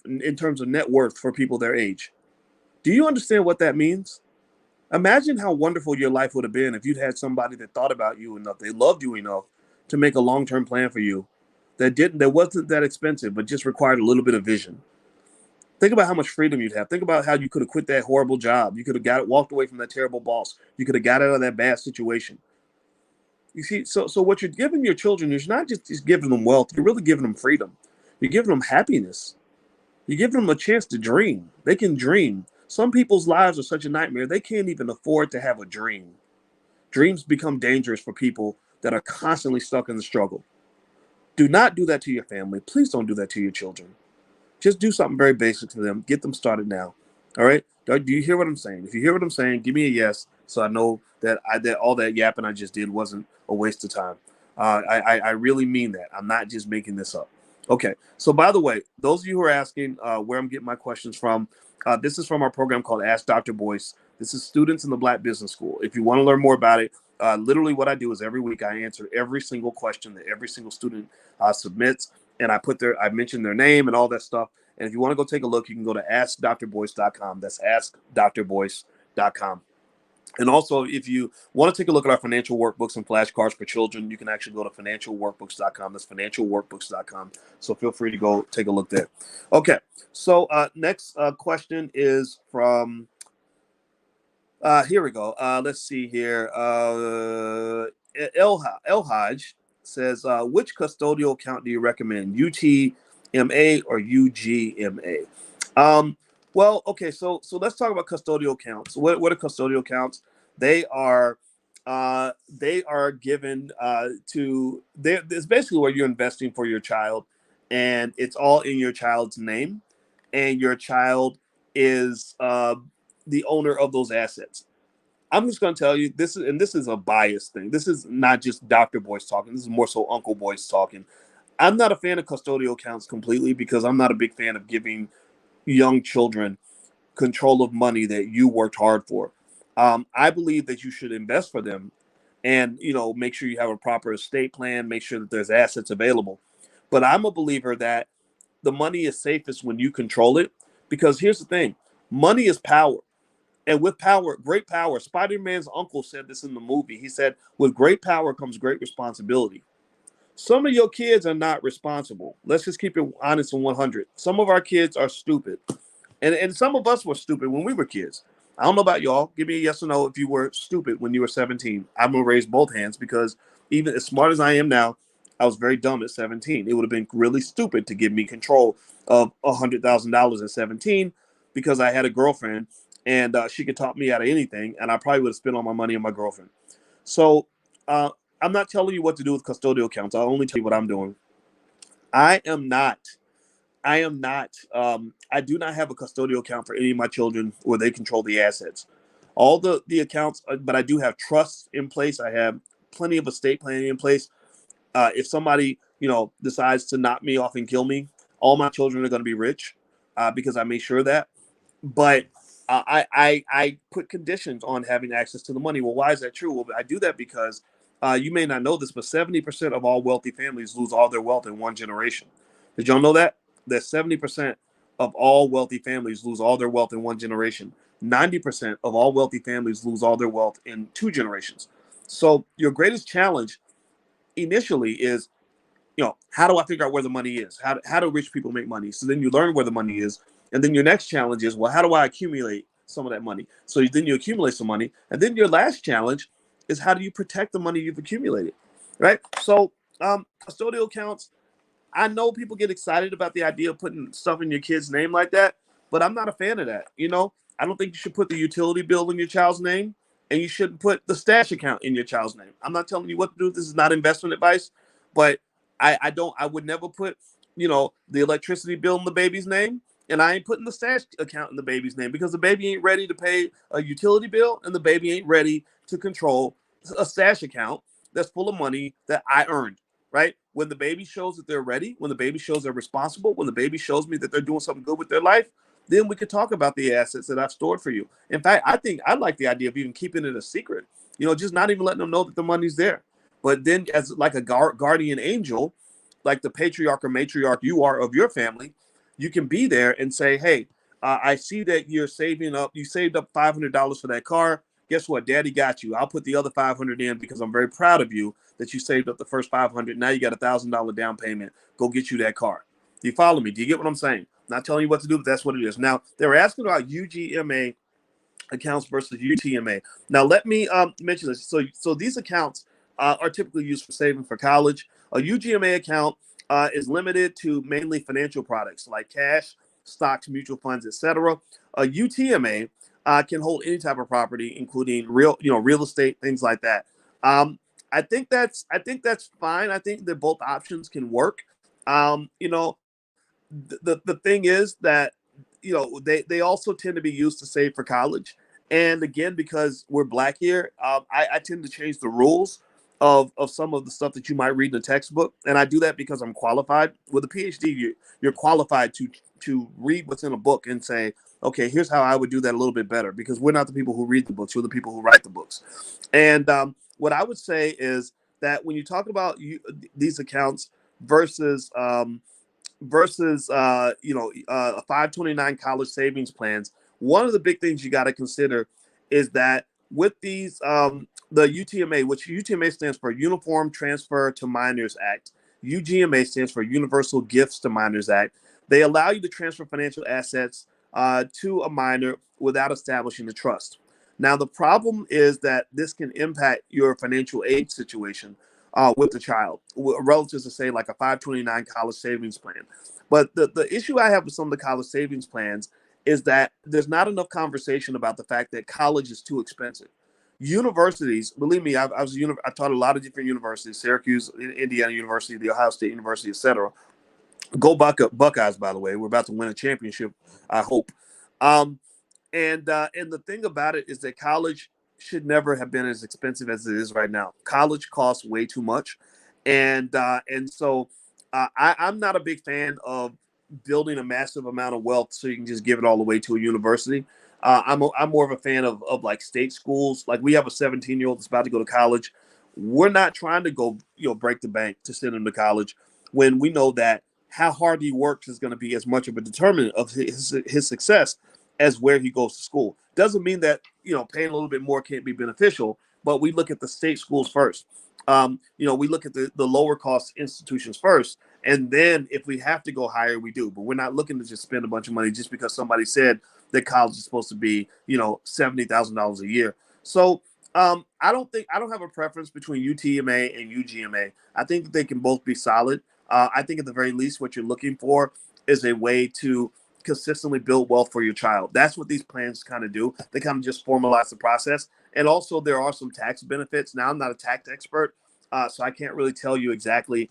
in terms of net worth for people their age. Do you understand what that means? Imagine how wonderful your life would have been if you'd had somebody that thought about you enough, they loved you enough to make a long-term plan for you that wasn't that expensive, but just required a little bit of vision. Think about how much freedom you'd have. Think about how you could have quit that horrible job. You could have walked away from that terrible boss. You could have got out of that bad situation. You see, so what you're giving your children is not just giving them wealth. You're really giving them freedom. You're giving them happiness. You're giving them a chance to dream. They can dream. Some people's lives are such a nightmare, they can't even afford to have a dream. Dreams become dangerous for people that are constantly stuck in the struggle. Do not do that to your family. Please don't do that to your children. Just do something very basic to them. Get them started now. All right? Do you hear what I'm saying? If you hear what I'm saying, give me a yes so I know that all that yapping I just did wasn't a waste of time. I really mean that. I'm not just making this up. Okay. So, by the way, those of you who are asking where I'm getting my questions from, this is from our program called Ask Dr. Boyce. This is students in the Black Business School. If you want to learn more about it, literally what I do is every week I answer every single question that every single student submits, and I mention their name and all that stuff. And if you want to go take a look, you can go to askdrboyce.com. That's askdrboyce.com. And also, if you want to take a look at our financial workbooks and flashcards for children, you can actually go to financialworkbooks.com. That's financialworkbooks.com. So feel free to go take a look there. Okay. So next question is from, here we go. Let's see here. El Haj says, which custodial account do you recommend, UTMA or UGMA? Well, okay, so let's talk about custodial accounts. What are custodial accounts? They are given it's basically where you're investing for your child, and it's all in your child's name, and your child is the owner of those assets. I'm just going to tell you this is a biased thing. This is not just Dr. Boyce talking. This is more so Uncle Boyce talking. I'm not a fan of custodial accounts completely because I'm not a big fan of giving young children control of money that you worked hard for. I believe that you should invest for them and, make sure you have a proper estate plan, make sure that there's assets available. But I'm a believer that the money is safest when you control it, because here's the thing. Money is power. And with power, great power, Spider-Man's uncle said this in the movie. He said, with great power comes great responsibility. Some of your kids are not responsible. Let's just keep it honest and 100. Some of our kids are stupid. And some of us were stupid when we were kids. I don't know about y'all. Give me a yes or no if you were stupid when you were 17. I'm going to raise both hands because even as smart as I am now, I was very dumb at 17. It would have been really stupid to give me control of $100,000 at 17 because I had a girlfriend and she could talk me out of anything, and I probably would have spent all my money on my girlfriend. So I'm not telling you what to do with custodial accounts. I'll only tell you what I'm doing. I do not have a custodial account for any of my children where they control the assets. All the accounts, but I do have trusts in place. I have plenty of estate planning in place. If somebody, decides to knock me off and kill me, all my children are going to be rich because I made sure of that. But I put conditions on having access to the money. Well, why is that true? Well, I do that because you may not know this, but 70% of all wealthy families lose all their wealth in one generation. Did y'all know that? That 70% of all wealthy families lose all their wealth in one generation. 90% of all wealthy families lose all their wealth in 2 generations. So your greatest challenge initially is, how do I figure out where the money is? How do rich people make money? So then you learn where the money is. And then your next challenge is, well, how do I accumulate some of that money? So then you accumulate some money. And then your last challenge is, how do you protect the money you've accumulated? Right? So custodial accounts, I know people get excited about the idea of putting stuff in your kid's name like that, but I'm not a fan of that. I don't think you should put the utility bill in your child's name. and you shouldn't put the stash account in your child's name. I'm not telling you what to do. This is not investment advice, but I would never put, the electricity bill in the baby's name, and I ain't putting the stash account in the baby's name because the baby ain't ready to pay a utility bill, and the baby ain't ready to control a stash account that's full of money that I earned, right? When the baby shows that they're ready, when the baby shows they're responsible, when the baby shows me that they're doing something good with their life, then we could talk about the assets that I've stored for you. In fact, I think I like the idea of even keeping it a secret, just not even letting them know that the money's there. But then as like a guardian angel, like the patriarch or matriarch you are of your family, you can be there and say, hey, I see that you're saving up. You saved up $500 for that car. Guess what? Daddy got you. I'll put the other 500 in because I'm very proud of you that you saved up the first 500. Now you got $1,000 down payment. Go get you that car. Do you follow me? Do you get what I'm saying? Not telling you what to do, but that's what it is. Now, they were asking about UGMA accounts versus UTMA. Now, let me mention this. So these accounts are typically used for saving for college. A UGMA account is limited to mainly financial products like cash, stocks, mutual funds, etc. A UTMA can hold any type of property, including real estate, things like that. I think that's fine. I think that both options can work. The thing is that they also tend to be used to save for college, and again, because we're black here, I tend to change the rules of some of the stuff that you might read in the textbook, and I do that because I'm qualified with a PhD. You're qualified to read what's in a book and say, okay, here's how I would do that a little bit better, because we're not the people who read the books, we're the people who write the books. And what I would say is that when you talk about these accounts versus a 529 college savings plans, one of the big things you got to consider is that with these the UTMA, which UTMA stands for Uniform Transfer to Minors Act, UGMA stands for Universal Gifts to Minors Act, they allow you to transfer financial assets to a minor without establishing a trust. Now, the problem is that this can impact your financial aid situation with the child, relative to, say, like a 529 college savings plan. But the issue I have with some of the college savings plans is that there's not enough conversation about the fact that college is too expensive. Universities, believe me, I've taught a lot of different universities: Syracuse, Indiana University, the Ohio State University, etc. Go Buckeyes, by the way. We're about to win a championship, I hope. And the thing about it is that college should never have been as expensive as it is right now. College costs way too much, and so I'm not a big fan of building a massive amount of wealth so you can just give it all away to a university. I'm more of a fan of like state schools. Like, we have a 17-year-old that's about to go to college. We're not trying to go break the bank to send him to college when we know that how hard he works is going to be as much of a determinant of his success as where he goes to school. Doesn't mean that paying a little bit more can't be beneficial, but we look at the state schools first. We look at the lower cost institutions first, and then if we have to go higher, we do. But we're not looking to just spend a bunch of money just because somebody said that college is supposed to be $70,000 a year. So I don't have a preference between UTMA and UGMA. I think that they can both be solid. I think at the very least, what you're looking for is a way to consistently build wealth for your child. That's what these plans kind of do. They kind of just formalize the process. And also, there are some tax benefits. Now, I'm not a tax expert, so I can't really tell you exactly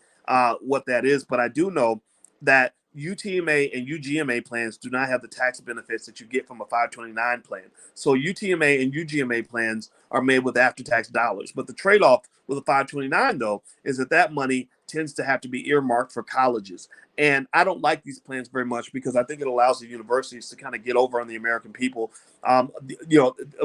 what that is. But I do know that UTMA and UGMA plans do not have the tax benefits that you get from a 529 plan. So UTMA and UGMA plans are made with after-tax dollars. But the trade-off with a 529, though, is that money tends to have to be earmarked for colleges. And I don't like these plans very much because I think it allows the universities to kind of get over on the American people. A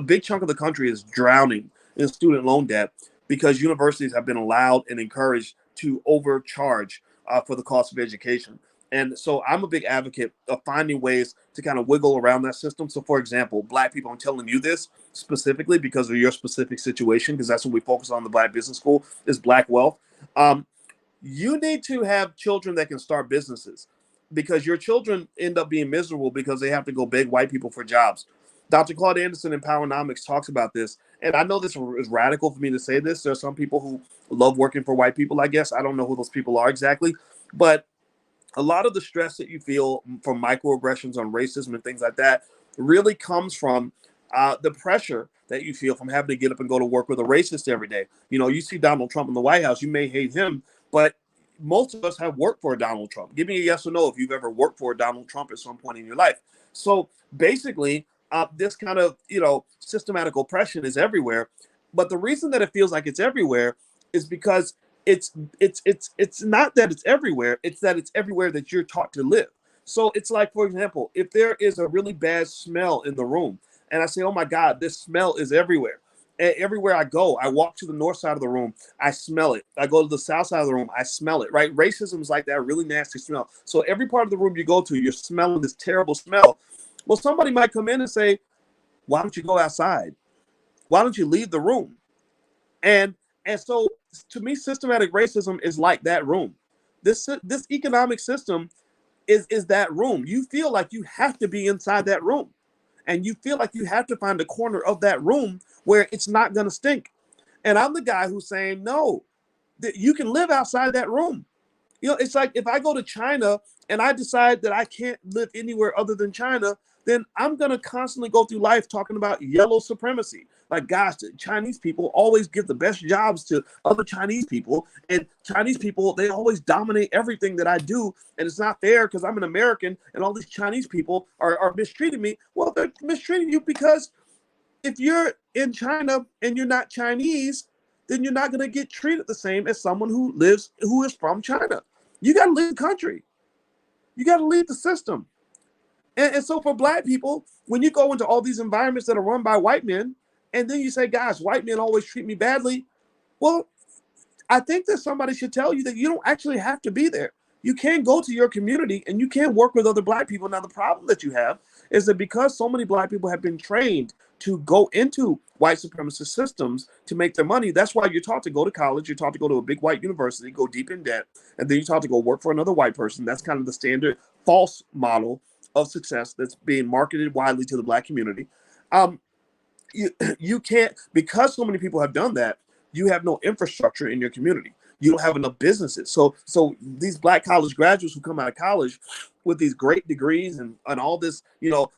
big chunk of the country is drowning in student loan debt because universities have been allowed and encouraged to overcharge for the cost of education. And so I'm a big advocate of finding ways to kind of wiggle around that system. So, for example, Black people, I'm telling you this specifically because of your specific situation, because that's what we focus on in the Black Business School, is Black wealth. You need to have children that can start businesses, because your children end up being miserable because they have to go beg white people for jobs. Dr. Claude Anderson in Powernomics talks about this. And I know this is radical for me to say this. There are some people who love working for white people, I guess. I don't know who those people are exactly. But a lot of the stress that you feel from microaggressions on racism and things like that really comes from the pressure that you feel from having to get up and go to work with a racist every day. You know, you see Donald Trump in the White House, you may hate him, but most of us have worked for a Donald Trump. Give me a yes or no if you've ever worked for a Donald Trump at some point in your life. So basically, this kind of, systematic oppression is everywhere. But the reason that it feels like it's everywhere is because it's not that it's everywhere, it's that it's everywhere that you're taught to live. So it's like, for example, if there is a really bad smell in the room and I say, oh my God, this smell is everywhere. Everywhere I go, I walk to the north side of the room, I smell it. I go to the south side of the room, I smell it, right? Racism is like that really nasty smell. So every part of the room you go to, you're smelling this terrible smell. Well, somebody might come in and say, why don't you go outside? Why don't you leave the room? And so to me, systematic racism is like that room. This economic system is that room. You feel like you have to be inside that room. And you feel like you have to find a corner of that room where it's not going to stink. And I'm the guy who's saying, no, that you can live outside that room. It's like if I go to China and I decide that I can't live anywhere other than China, then I'm going to constantly go through life talking about yellow supremacy. Like, gosh, the Chinese people always give the best jobs to other Chinese people. And Chinese people, they always dominate everything that I do. And it's not fair because I'm an American and all these Chinese people are mistreating me. Well, they're mistreating you because if you're in China and you're not Chinese, then you're not going to get treated the same as someone who is from China. You got to leave the country. You got to leave the system. And so for Black people, when you go into all these environments that are run by white men, and then you say, gosh, white men always treat me badly. Well, I think that somebody should tell you that you don't actually have to be there. You can go to your community and you can work with other Black people. Now, the problem that you have is that because so many Black people have been trained to go into white supremacist systems to make their money, that's why you're taught to go to college, you're taught to go to a big white university, go deep in debt, and then you're taught to go work for another white person. That's kind of the standard false model of success that's being marketed widely to the Black community. You can't, because so many people have done that, you have no infrastructure in your community. You don't have enough businesses. So these Black college graduates who come out of college with these great degrees and all this,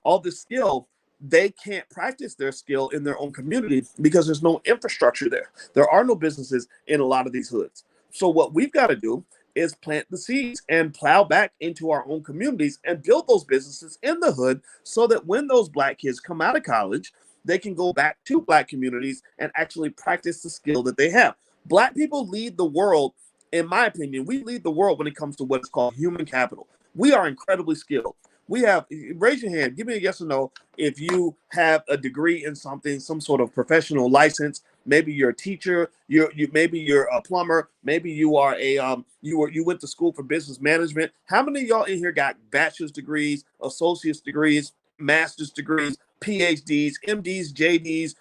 all this skill, they can't practice their skill in their own community because there's no infrastructure there. There are no businesses in a lot of these hoods. So what we've got to do is plant the seeds and plow back into our own communities and build those businesses in the hood so that when those Black kids come out of college, they can go back to Black communities and actually practice the skill that they have. Black people lead the world, in my opinion. We lead the world when it comes to what's called human capital. We are incredibly skilled. We have, raise your hand, give me a yes or no if you have a degree in something, some sort of professional license. Maybe you're a teacher, maybe you're a plumber, maybe you are you went to school for business management. How many of y'all in here got bachelor's degrees, associate's degrees, master's degrees, PhDs, MDs, JDs,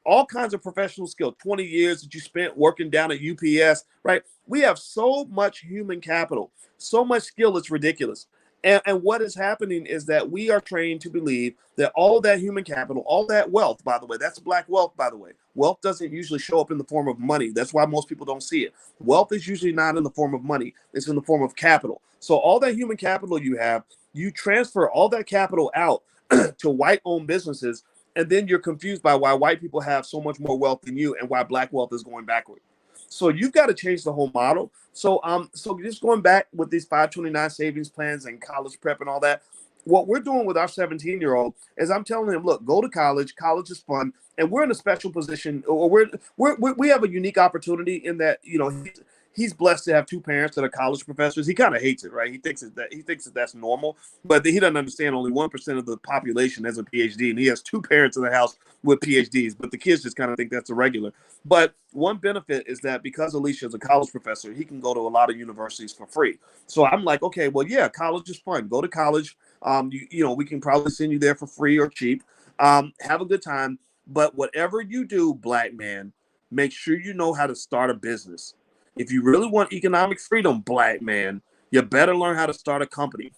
all kinds of professional skill, 20 years that you spent working down at UPS, right? We have so much human capital, so much skill, it's ridiculous. And what is happening is that we are trained to believe that all of that human capital, all that wealth, by the way, that's Black wealth, by the way. Wealth doesn't usually show up in the form of money. That's why most people don't see it. Wealth is usually not in the form of money. It's in the form of capital. So all that human capital you have, you transfer all that capital out to white-owned businesses, and then you're confused by why white people have so much more wealth than you and why Black wealth is going backward. So you've got to change the whole model. So just going back with these 529 savings plans and college prep and all that, what we're doing with our 17-year-old is I'm telling him, look, go to college. College is fun, and we're in a special position, or we have a unique opportunity in that he's blessed to have two parents that are college professors. He kind of hates it, right? He thinks that that's normal, but he doesn't understand only 1% of the population has a PhD, and he has two parents in the house with PhDs. But the kids just kind of think that's a regular. But one benefit is that because Alicia is a college professor, he can go to a lot of universities for free. So I'm like, okay, well, yeah, college is fun. Go to college. We can probably send you there for free or cheap. Have a good time. But whatever you do, Black man, make sure you know how to start a business. If you really want economic freedom, Black man, you better learn how to start a company.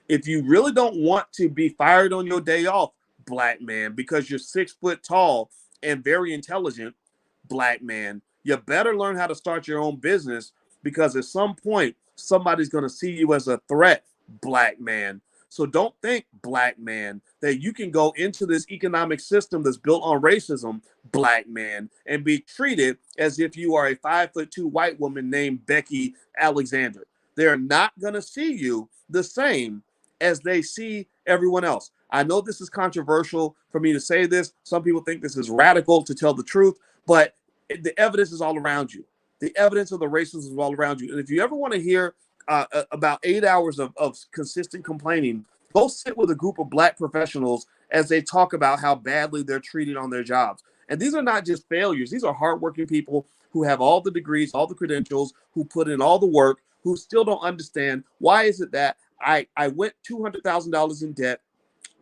If you really don't want to be fired on your day off, Black man, because you're 6 foot tall and very intelligent, Black man, you better learn how to start your own business because at some point, somebody's going to see you as a threat, Black man. So don't think, black man, that you can go into this economic system that's built on racism, black man, and be treated as if you are a 5'2" white woman named Becky Alexander. They're not going to see you the same as they see everyone else. I know this is controversial for me to say this. Some people think this is radical, to tell the truth, but the evidence is all around you. The evidence of the racism is all around you. And if you ever want to hear about 8 hours of consistent complaining, go sit with a group of black professionals as they talk about how badly they're treated on their jobs. And these are not just failures. These are hardworking people who have all the degrees, all the credentials, who put in all the work, who still don't understand why is it that I went $200,000 in debt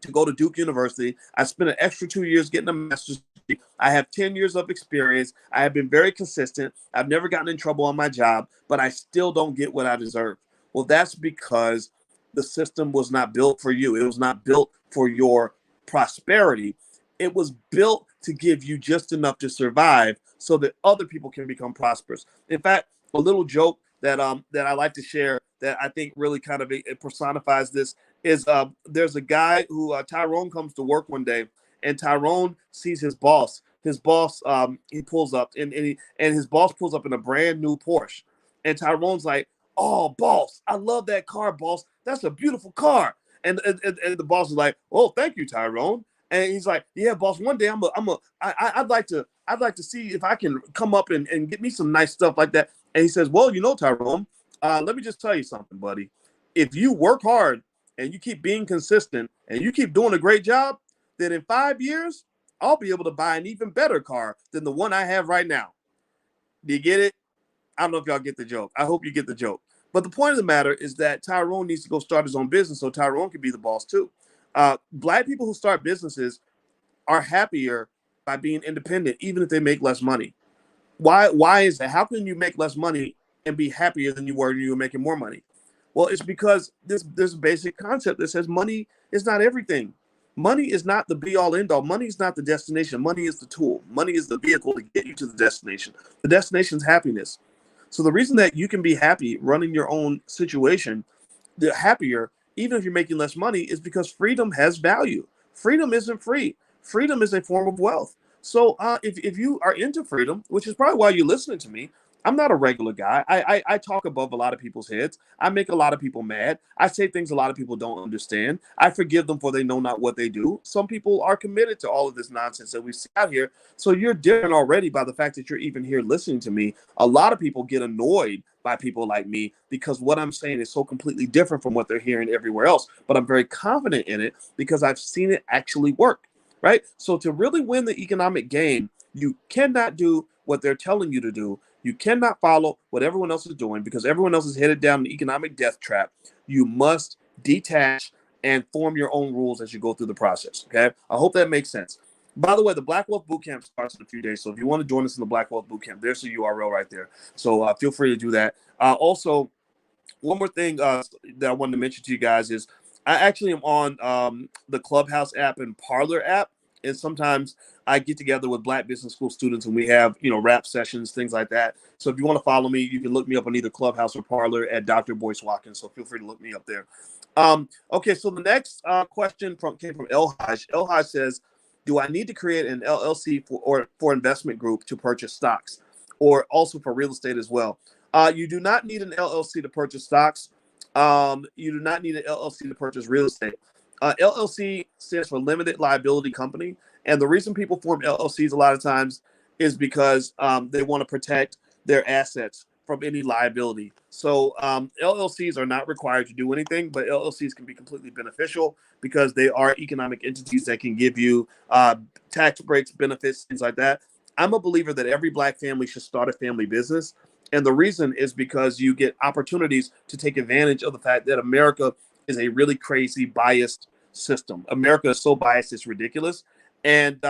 to go to Duke University. I spent an extra 2 years getting a master's degree. I have 10 years of experience. I have been very consistent. I've never gotten in trouble on my job, but I still don't get what I deserve. Well, that's because the system was not built for you. It was not built for your prosperity. It was built to give you just enough to survive so that other people can become prosperous. In fact, a little joke that I like to share that I think really kind of it personifies this is there's a guy who Tyrone comes to work one day, and Tyrone sees his boss. His boss he pulls up and his boss pulls up in a brand new Porsche, and Tyrone's like, "Oh, boss, I love that car, boss. That's a beautiful car." And the boss is like, "Oh, thank you, Tyrone." And he's like, "Yeah, boss. One day I'd like to see if I can come up and get me some nice stuff like that." And he says, "Well, Tyrone, let me just tell you something, buddy. If you work hard and you keep being consistent and you keep doing a great job, then in 5 years, I'll be able to buy an even better car than the one I have right now." Do you get it? I don't know if y'all get the joke. I hope you get the joke. But the point of the matter is that Tyrone needs to go start his own business so Tyrone can be the boss too. Black people who start businesses are happier by being independent, even if they make less money. Why is that? How can you make less money and be happier than you were when you were making more money? Well, it's because there's a basic concept that says money is not everything. Money is not the be all end all. Money is not the destination. Money is the tool. Money is the vehicle to get you to the destination. The destination is happiness. So the reason that you can be happy running your own situation, the happier, even if you're making less money, is because freedom has value. Freedom isn't free. Freedom is a form of wealth. So if you are into freedom, which is probably why you're listening to me, I'm not a regular guy. I talk above a lot of people's heads. I make a lot of people mad. I say things a lot of people don't understand. I forgive them for they know not what they do. Some people are committed to all of this nonsense that we see out here. So you're different already by the fact that you're even here listening to me. A lot of people get annoyed by people like me because what I'm saying is so completely different from what they're hearing everywhere else. But I'm very confident in it because I've seen it actually work. Right? So to really win the economic game, you cannot do what they're telling you to do. You cannot follow what everyone else is doing because everyone else is headed down an economic death trap. You must detach and form your own rules as you go through the process. Okay? I hope that makes sense. By the way, the Black Wealth Bootcamp starts in a few days. So if you want to join us in the Black Wealth Bootcamp, there's the URL right there. So feel free to do that. Also, one more thing that I wanted to mention to you guys is I actually am on the Clubhouse app and Parlor app. And sometimes I get together with Black Business School students and we have, rap sessions, things like that. So if you want to follow me, you can look me up on either Clubhouse or Parlor at Dr. Boyce Watkins. So feel free to look me up there. Okay, so the next question came from El Haj. El Haj says, do I need to create an LLC for investment group to purchase stocks or also for real estate as well? You do not need an LLC to purchase stocks. You do not need an LLC to purchase real estate. LLC stands for limited liability company. And the reason people form LLCs a lot of times is because they want to protect their assets from any liability. So LLCs are not required to do anything, but LLCs can be completely beneficial because they are economic entities that can give you tax breaks, benefits, things like that. I'm a believer that every Black family should start a family business. And the reason is because you get opportunities to take advantage of the fact that America is a really crazy biased system. America is so biased, it's ridiculous. And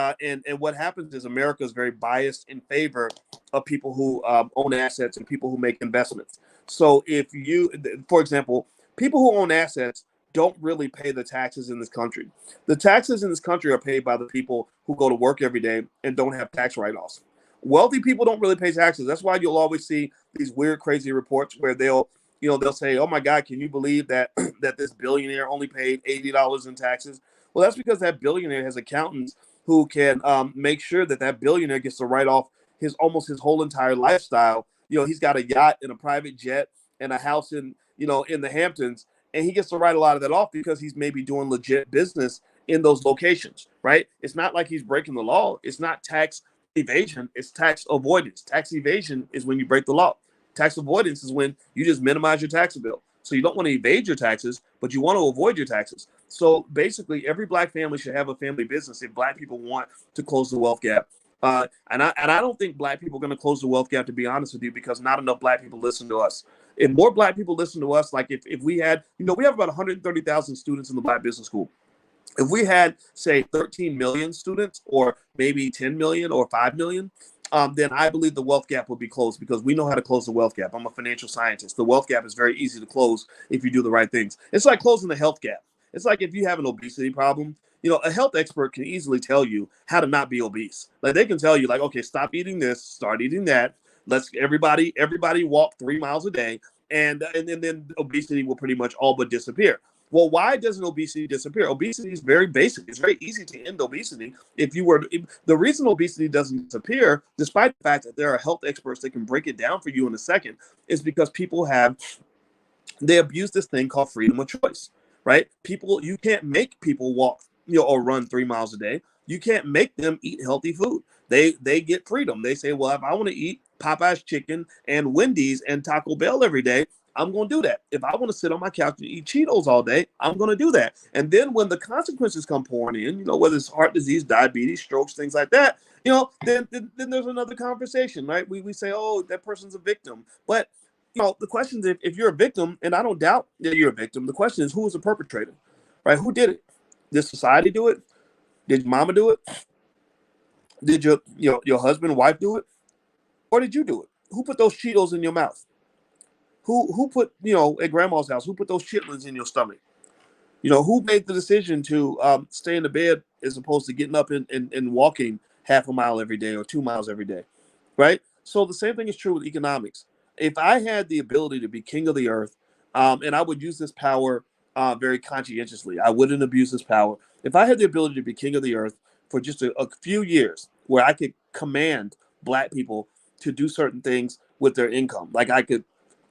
what happens is America is very biased in favor of people who own assets and people who make investments. So if you, for example, people who own assets don't really pay the taxes in this country. The taxes in this country are paid by the people who go to work every day and don't have tax write-offs. Wealthy people don't really pay taxes. That's why you'll always see these weird, crazy reports where they'll They'll say, "Oh my God, can you believe that that this billionaire only paid $80 in taxes?" Well, that's because that billionaire has accountants who can make sure that that billionaire gets to write off his whole entire lifestyle. He's got a yacht and a private jet and a house in the Hamptons, and he gets to write a lot of that off because he's maybe doing legit business in those locations, right? It's not like he's breaking the law. It's not tax evasion, it's tax avoidance. Tax evasion is when you break the law. Tax avoidance is when you just minimize your tax bill. So you don't want to evade your taxes, but you want to avoid your taxes. So basically, every Black family should have a family business if Black people want to close the wealth gap. And I don't think Black people are going to close the wealth gap, to be honest with you, because not enough Black people listen to us. If more Black people listen to us, like if we had, we have about 130,000 students in the Black Business School. If we had, say, 13 million students, or maybe 10 million or 5 million, then I believe the wealth gap will be closed, because we know how to close the wealth gap. I'm a financial scientist. The wealth gap is very easy to close if you do the right things. It's like closing the health gap. It's like if you have an obesity problem, a health expert can easily tell you how to not be obese. Like, they can tell you, like, okay, stop eating this, start eating that. Let's everybody walk 3 miles a day, and then obesity will pretty much all but disappear. Well, why doesn't obesity disappear? Obesity is very basic. It's very easy to end obesity. The reason obesity doesn't disappear, despite the fact that there are health experts that can break it down for you in a second, is because they abuse this thing called freedom of choice, right? You can't make people walk, or run 3 miles a day. You can't make them eat healthy food. They get freedom. They say, well, if I want to eat Popeye's chicken and Wendy's and Taco Bell every day, I'm going to do that. If I want to sit on my couch and eat Cheetos all day, I'm going to do that. And then when the consequences come pouring in, whether it's heart disease, diabetes, strokes, things like that, then there's another conversation, right? We say, oh, that person's a victim. But, the question is, if you're a victim, and I don't doubt that you're a victim, the question is, who was the perpetrator, right? Who did it? Did society do it? Did your mama do it? Did your husband, wife do it? Or did you do it? Who put those Cheetos in your mouth? Who put, at grandma's house, who put those chitlins in your stomach? Who made the decision to stay in the bed as opposed to getting up and walking half a mile every day or 2 miles every day, right? So the same thing is true with economics. If I had the ability to be king of the earth, and I would use this power very conscientiously, I wouldn't abuse this power. If I had the ability to be king of the earth for just a few years, where I could command Black people to do certain things with their income, like I could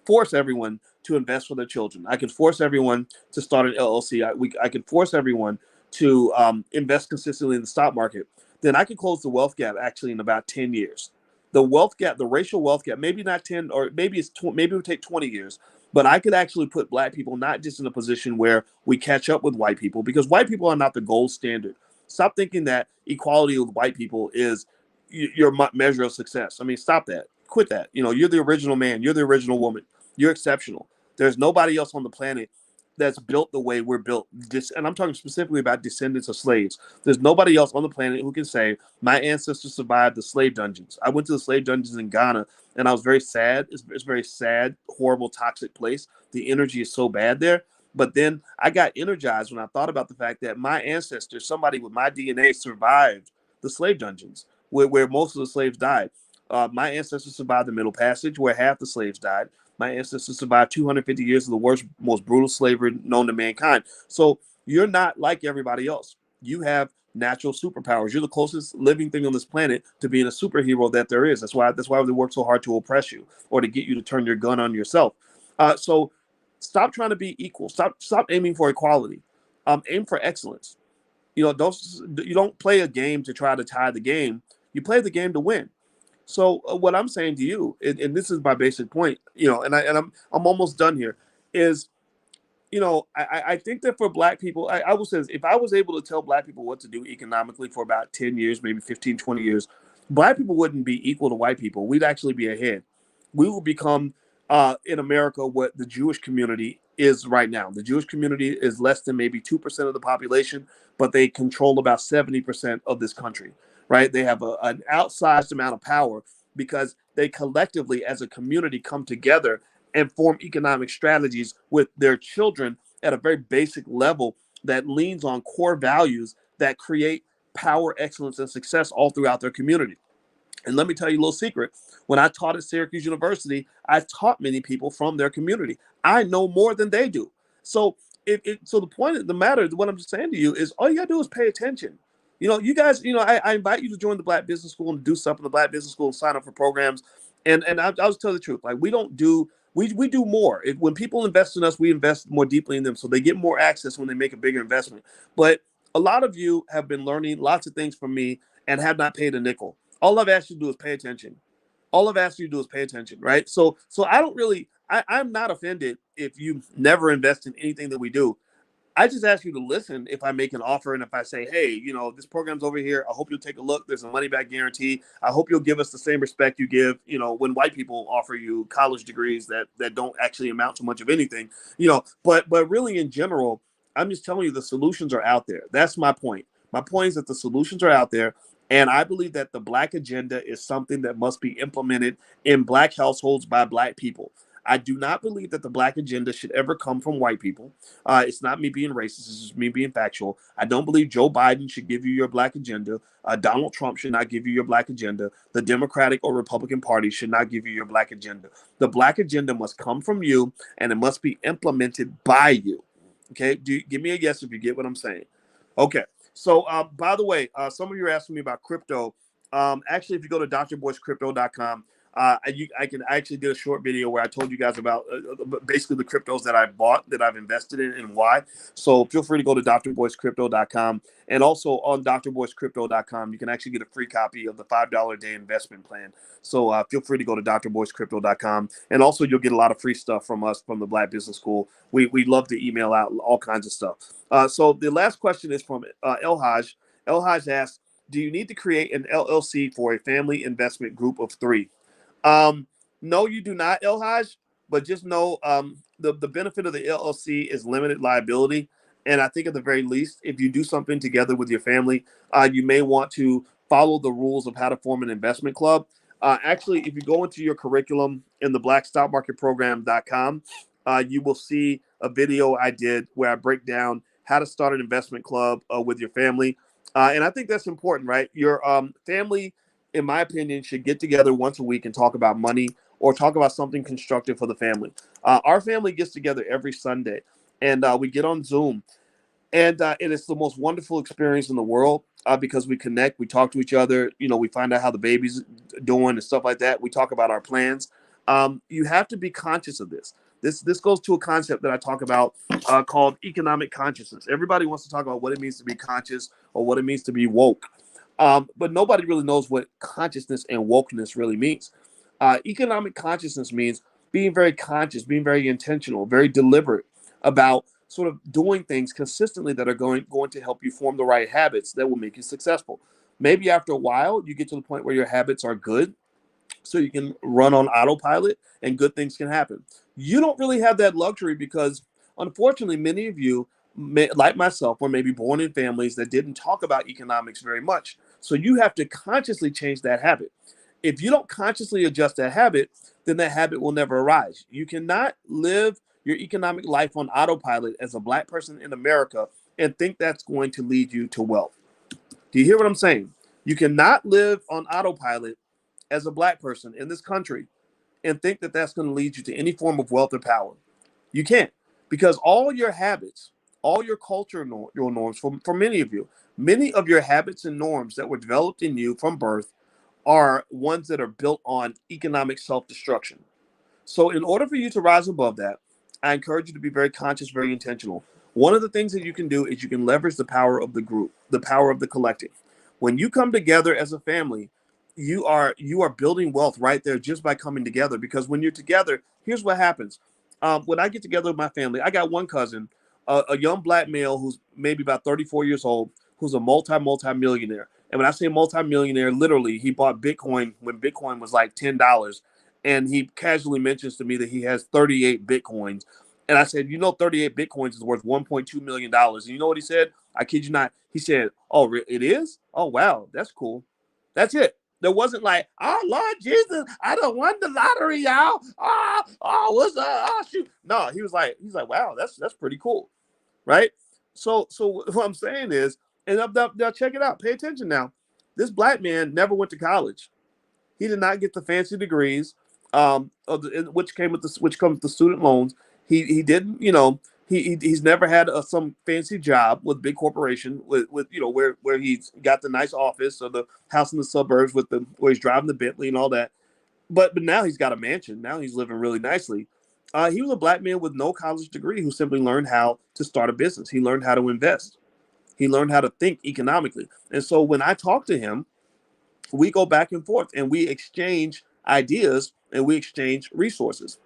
force everyone to invest for their children. I could force everyone to start an LLC. I could force everyone to invest consistently in the stock market. Then I could close the wealth gap actually in about 10 years. The wealth gap, the racial wealth gap, maybe not 10, or maybe maybe it would take 20 years. But I could actually put Black people not just in a position where we catch up with white people, because white people are not the gold standard. Stop thinking that equality with white people is your measure of success. I mean, stop that. Quit that. You're the original man. You're the original woman. You're exceptional. There's nobody else on the planet that's built the way we're built. And I'm talking specifically about descendants of slaves. There's nobody else on the planet who can say, my ancestors survived the slave dungeons. I went to the slave dungeons in Ghana, and I was very sad. It's a very sad, horrible, toxic place. The energy is so bad there. But then I got energized when I thought about the fact that my ancestors, somebody with my DNA, survived the slave dungeons where most of the slaves died. My ancestors survived the Middle Passage, where half the slaves died. My ancestors survived 250 years of the worst, most brutal slavery known to mankind. So you're not like everybody else. You have natural superpowers. You're the closest living thing on this planet to being a superhero that there is. That's why they work so hard to oppress you, or to get you to turn your gun on yourself. So stop trying to be equal. Stop aiming for equality. Aim for excellence. You don't play a game to try to tie the game. You play the game to win. So what I'm saying to you, and this is my basic point, and I'm almost done here, is, I think that for Black people, I will say this, if I was able to tell Black people what to do economically for about 10 years, maybe 15, 20 years, Black people wouldn't be equal to white people. We'd actually be ahead. We will become, in America, what the Jewish community is right now. The Jewish community is less than maybe 2% of the population, but they control about 70% of this country, right? They have an outsized amount of power because they collectively, as a community, come together and form economic strategies with their children at a very basic level that leans on core values that create power, excellence, and success all throughout their community. And let me tell you a little secret. When I taught at Syracuse University, I taught many people from their community. I know more than they do. So so the point of the matter, what I'm just saying to you is all you gotta do is pay attention. You guys, I invite you to join the Black Business School and do stuff in the Black Business School and sign up for programs. And I'll just tell you the truth. Like we do more. When people invest in us, we invest more deeply in them. So they get more access when they make a bigger investment. But a lot of you have been learning lots of things from me and have not paid a nickel. All I've asked you to do is pay attention. All I've asked you to do is pay attention, right? So I don't really, I'm not offended if you never invest in anything that we do. I just ask you to listen if I make an offer and if I say, hey, this program's over here. I hope you'll take a look. There's a money back guarantee. I hope you'll give us the same respect you give, when white people offer you college degrees that don't actually amount to much of anything, but really in general, I'm just telling you the solutions are out there. That's my point. My point is that the solutions are out there. And I believe that the Black agenda is something that must be implemented in Black households by Black people. I do not believe that the Black agenda should ever come from white people. It's not me being racist. It's just me being factual. I don't believe Joe Biden should give you your Black agenda. Donald Trump should not give you your Black agenda. The Democratic or Republican Party should not give you your Black agenda. The Black agenda must come from you, and it must be implemented by you. Okay? Give me a yes if you get what I'm saying. Okay. So, by the way, some of you are asking me about crypto. Actually, if you go to drboycecrypto.com, I can actually did a short video where I told you guys about basically the cryptos that I bought, that I've invested in, and why. So feel free to go to drboycecrypto.com. And also on drboycecrypto.com, you can actually get a free copy of the $5 a day investment plan. So feel free to go to drboycecrypto.com. And also you'll get a lot of free stuff from us from the Black Business School. We love to email out all kinds of stuff. So the last question is from El Haj. El Haj asks, do you need to create an LLC for a family investment group of 3? No, you do not, El Haj, but just know the benefit of the LLC is limited liability. And I think at the very least, if you do something together with your family, you may want to follow the rules of how to form an investment club. Actually, if you go into your curriculum in the blackstockmarketprogram.com, you will see a video I did where I break down how to start an investment club with your family. And I think that's important, right? Your family, in my opinion, should get together once a week and talk about money or talk about something constructive for the family. Our family gets together every Sunday, and we get on Zoom. And it's the most wonderful experience in the world because we connect, we talk to each other, we find out how the baby's doing and stuff like that. We talk about our plans. You have to be conscious of this. This goes to a concept that I talk about called economic consciousness. Everybody wants to talk about what it means to be conscious or what it means to be woke. But nobody really knows what consciousness and wokeness really means. Economic consciousness means being very conscious, being very intentional, very deliberate about sort of doing things consistently that are going to help you form the right habits that will make you successful. Maybe after a while, you get to the point where your habits are good, so you can run on autopilot and good things can happen. You don't really have that luxury because, unfortunately, many of you, like myself, were maybe born in families that didn't talk about economics very much. So you have to consciously change that habit. If you don't consciously adjust that habit, then that habit will never arise. You cannot live your economic life on autopilot as a Black person in America and think that's going to lead you to wealth. Do you hear what I'm saying? You cannot live on autopilot as a Black person in this country and think that that's going to lead you to any form of wealth or power. You can't, because all your habits, all your cultural your norms, for many of you, many of your habits and norms that were developed in you from birth are ones that are built on economic self-destruction. So in order for you to rise above that, I encourage you to be very conscious, very intentional. One of the things that you can do is you can leverage the power of the group, the power of the collective. When you come together as a family, you are building wealth right there just by coming together. Because when you're together, here's what happens. When I get together with my family, I got one cousin, a young Black male who's maybe about 34 years old, who's a multi-millionaire. And when I say multi-millionaire, literally, he bought Bitcoin when Bitcoin was like $10. And he casually mentions to me that he has 38 Bitcoins. And I said, 38 Bitcoins is worth $1.2 million. And you know what he said? I kid you not. He said, oh, it is? Oh, wow. That's cool. That's it. There wasn't like, oh, Lord Jesus, I don't won the lottery, y'all. What's up? Oh, shoot. No, he's like, wow, that's pretty cool. Right? So what I'm saying is, and now check it out. Pay attention now. This Black man never went to college. He did not get the fancy degrees, which comes with the student loans. He didn't, he's never had some fancy job with big corporation with where he's got the nice office or the house in the suburbs with the where he's driving the Bentley and all that. But now he's got a mansion. Now he's living really nicely. He was a black man with no college degree who simply learned how to start a business. He learned how to invest. He learned how to think economically. And so when I talk to him, we go back and forth and we exchange ideas and we exchange resources.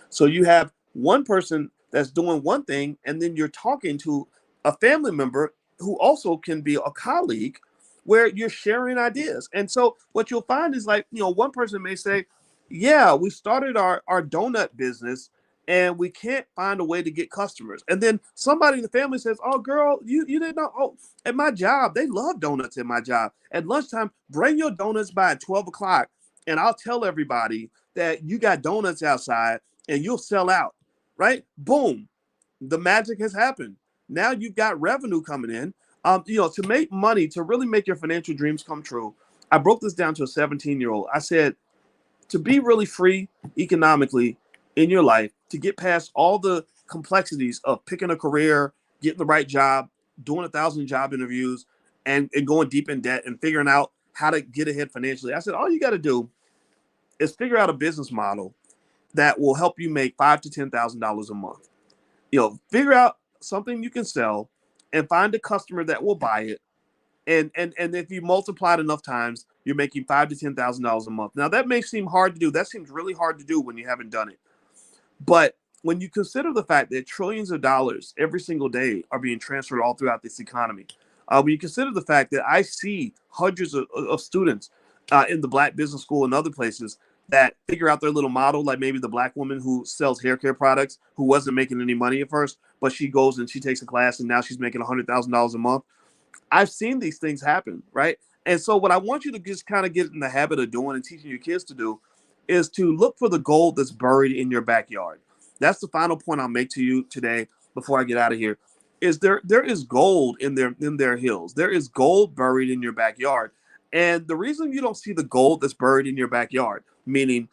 So you have one person that's doing one thing, and then you're talking to a family member who also can be a colleague where you're sharing ideas. And so what you'll find is like, one person may say, yeah, we started our donut business and we can't find a way to get customers. And then somebody in the family says, oh, girl, you didn't know. Oh, at my job, they love donuts at my job. At lunchtime, bring your donuts by at 12 o'clock, and I'll tell everybody that you got donuts outside and you'll sell out, right? Boom. The magic has happened. Now you've got revenue coming in. To make money, to really make your financial dreams come true, I broke this down to a 17-year-old. I said, to be really free economically in your life, to get past all the complexities of picking a career, getting the right job, doing 1,000 job interviews, and going deep in debt and figuring out how to get ahead financially. I said, all you got to do is figure out a business model that will help you make $5,000 to $10,000 a month. Figure out something you can sell and find a customer that will buy it. And if you multiply it enough times, you're making $5,000 to $10,000 a month. Now that may seem hard to do. That seems really hard to do when you haven't done it. But when you consider the fact that trillions of dollars every single day are being transferred all throughout this economy, when you consider the fact that I see hundreds of students in the Black Business School and other places that figure out their little model, like maybe the Black woman who sells hair care products, who wasn't making any money at first, but she goes and she takes a class and now she's making $100,000 a month. I've seen these things happen, right? And so what I want you to just kind of get in the habit of doing and teaching your kids to do is to look for the gold that's buried in your backyard. That's the final point I'll make to you today before I get out of here. Is there is gold in their hills. There is gold buried in your backyard. And the reason you don't see the gold that's buried in your backyard, meaning,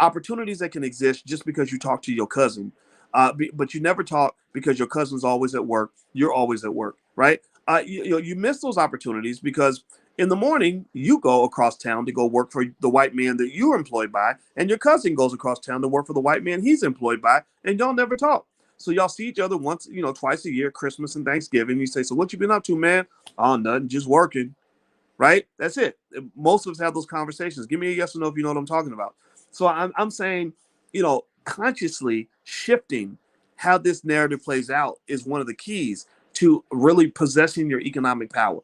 opportunities that can exist just because you talk to your cousin, but you never talk because your cousin's always at work. You're always at work, right? You miss those opportunities because in the morning you go across town to go work for the white man that you're employed by, and your cousin goes across town to work for the white man he's employed by, and y'all never talk. So y'all see each other once, twice a year, Christmas and Thanksgiving. You say, so what you been up to, man? Oh, nothing, just working. Right? That's it. Most of us have those conversations. Give me a yes or no if you know what I'm talking about. So I'm saying, consciously shifting how this narrative plays out is one of the keys to really possessing your economic power,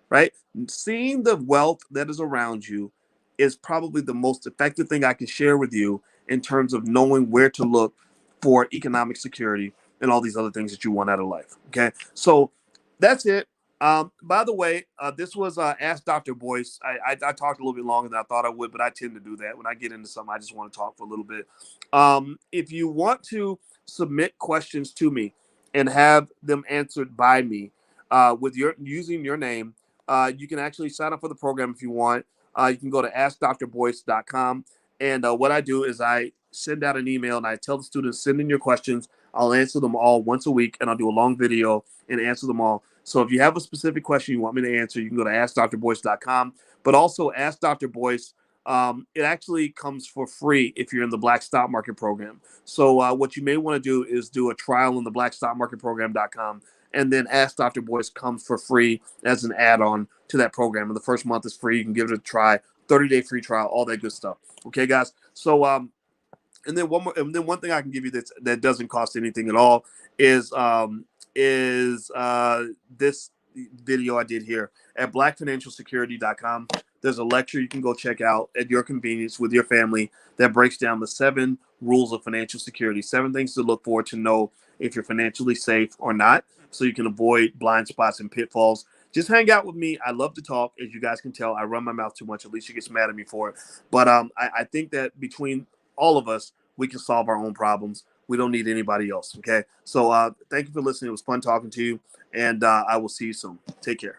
right? Seeing the wealth that is around you is probably the most effective thing I can share with you in terms of knowing where to look for economic security and all these other things that you want out of life. Okay. So that's it. By the way, this was Ask Dr. Boyce. I talked a little bit longer than I thought I would, but I tend to do that. When I get into something, I just want to talk for a little bit. If you want to submit questions to me and have them answered by me with using your name, you can actually sign up for the program if you want. You can go to askdrboyce.com. And what I do is I send out an email and I tell the students, send in your questions. I'll answer them all once a week, and I'll do a long video and answer them all. So if you have a specific question you want me to answer, you can go to askdrboyce.com. But also Ask Dr. Boyce, it actually comes for free if you're in the Black Stock Market Program. So what you may want to do is do a trial in the blackstockmarketprogram.com, and then Ask Dr. Boyce comes for free as an add-on to that program. And the first month is free. You can give it a try, 30-day free trial, all that good stuff. Okay, guys? So and then one thing I can give you that doesn't cost anything at all is this video I did here at blackfinancialsecurity.com. There's a lecture you can go check out at your convenience with your family that breaks down the 7 rules of financial security, 7 things to look for to know if you're financially safe or not, so you can avoid blind spots and pitfalls. Just hang out with me. I love to talk. As you guys can tell, I run my mouth too much. Alicia gets mad at me for it. But I think that between all of us, we can solve our own problems. We don't need anybody else. Okay. So thank you for listening. It was fun talking to you, and I will see you soon. Take care.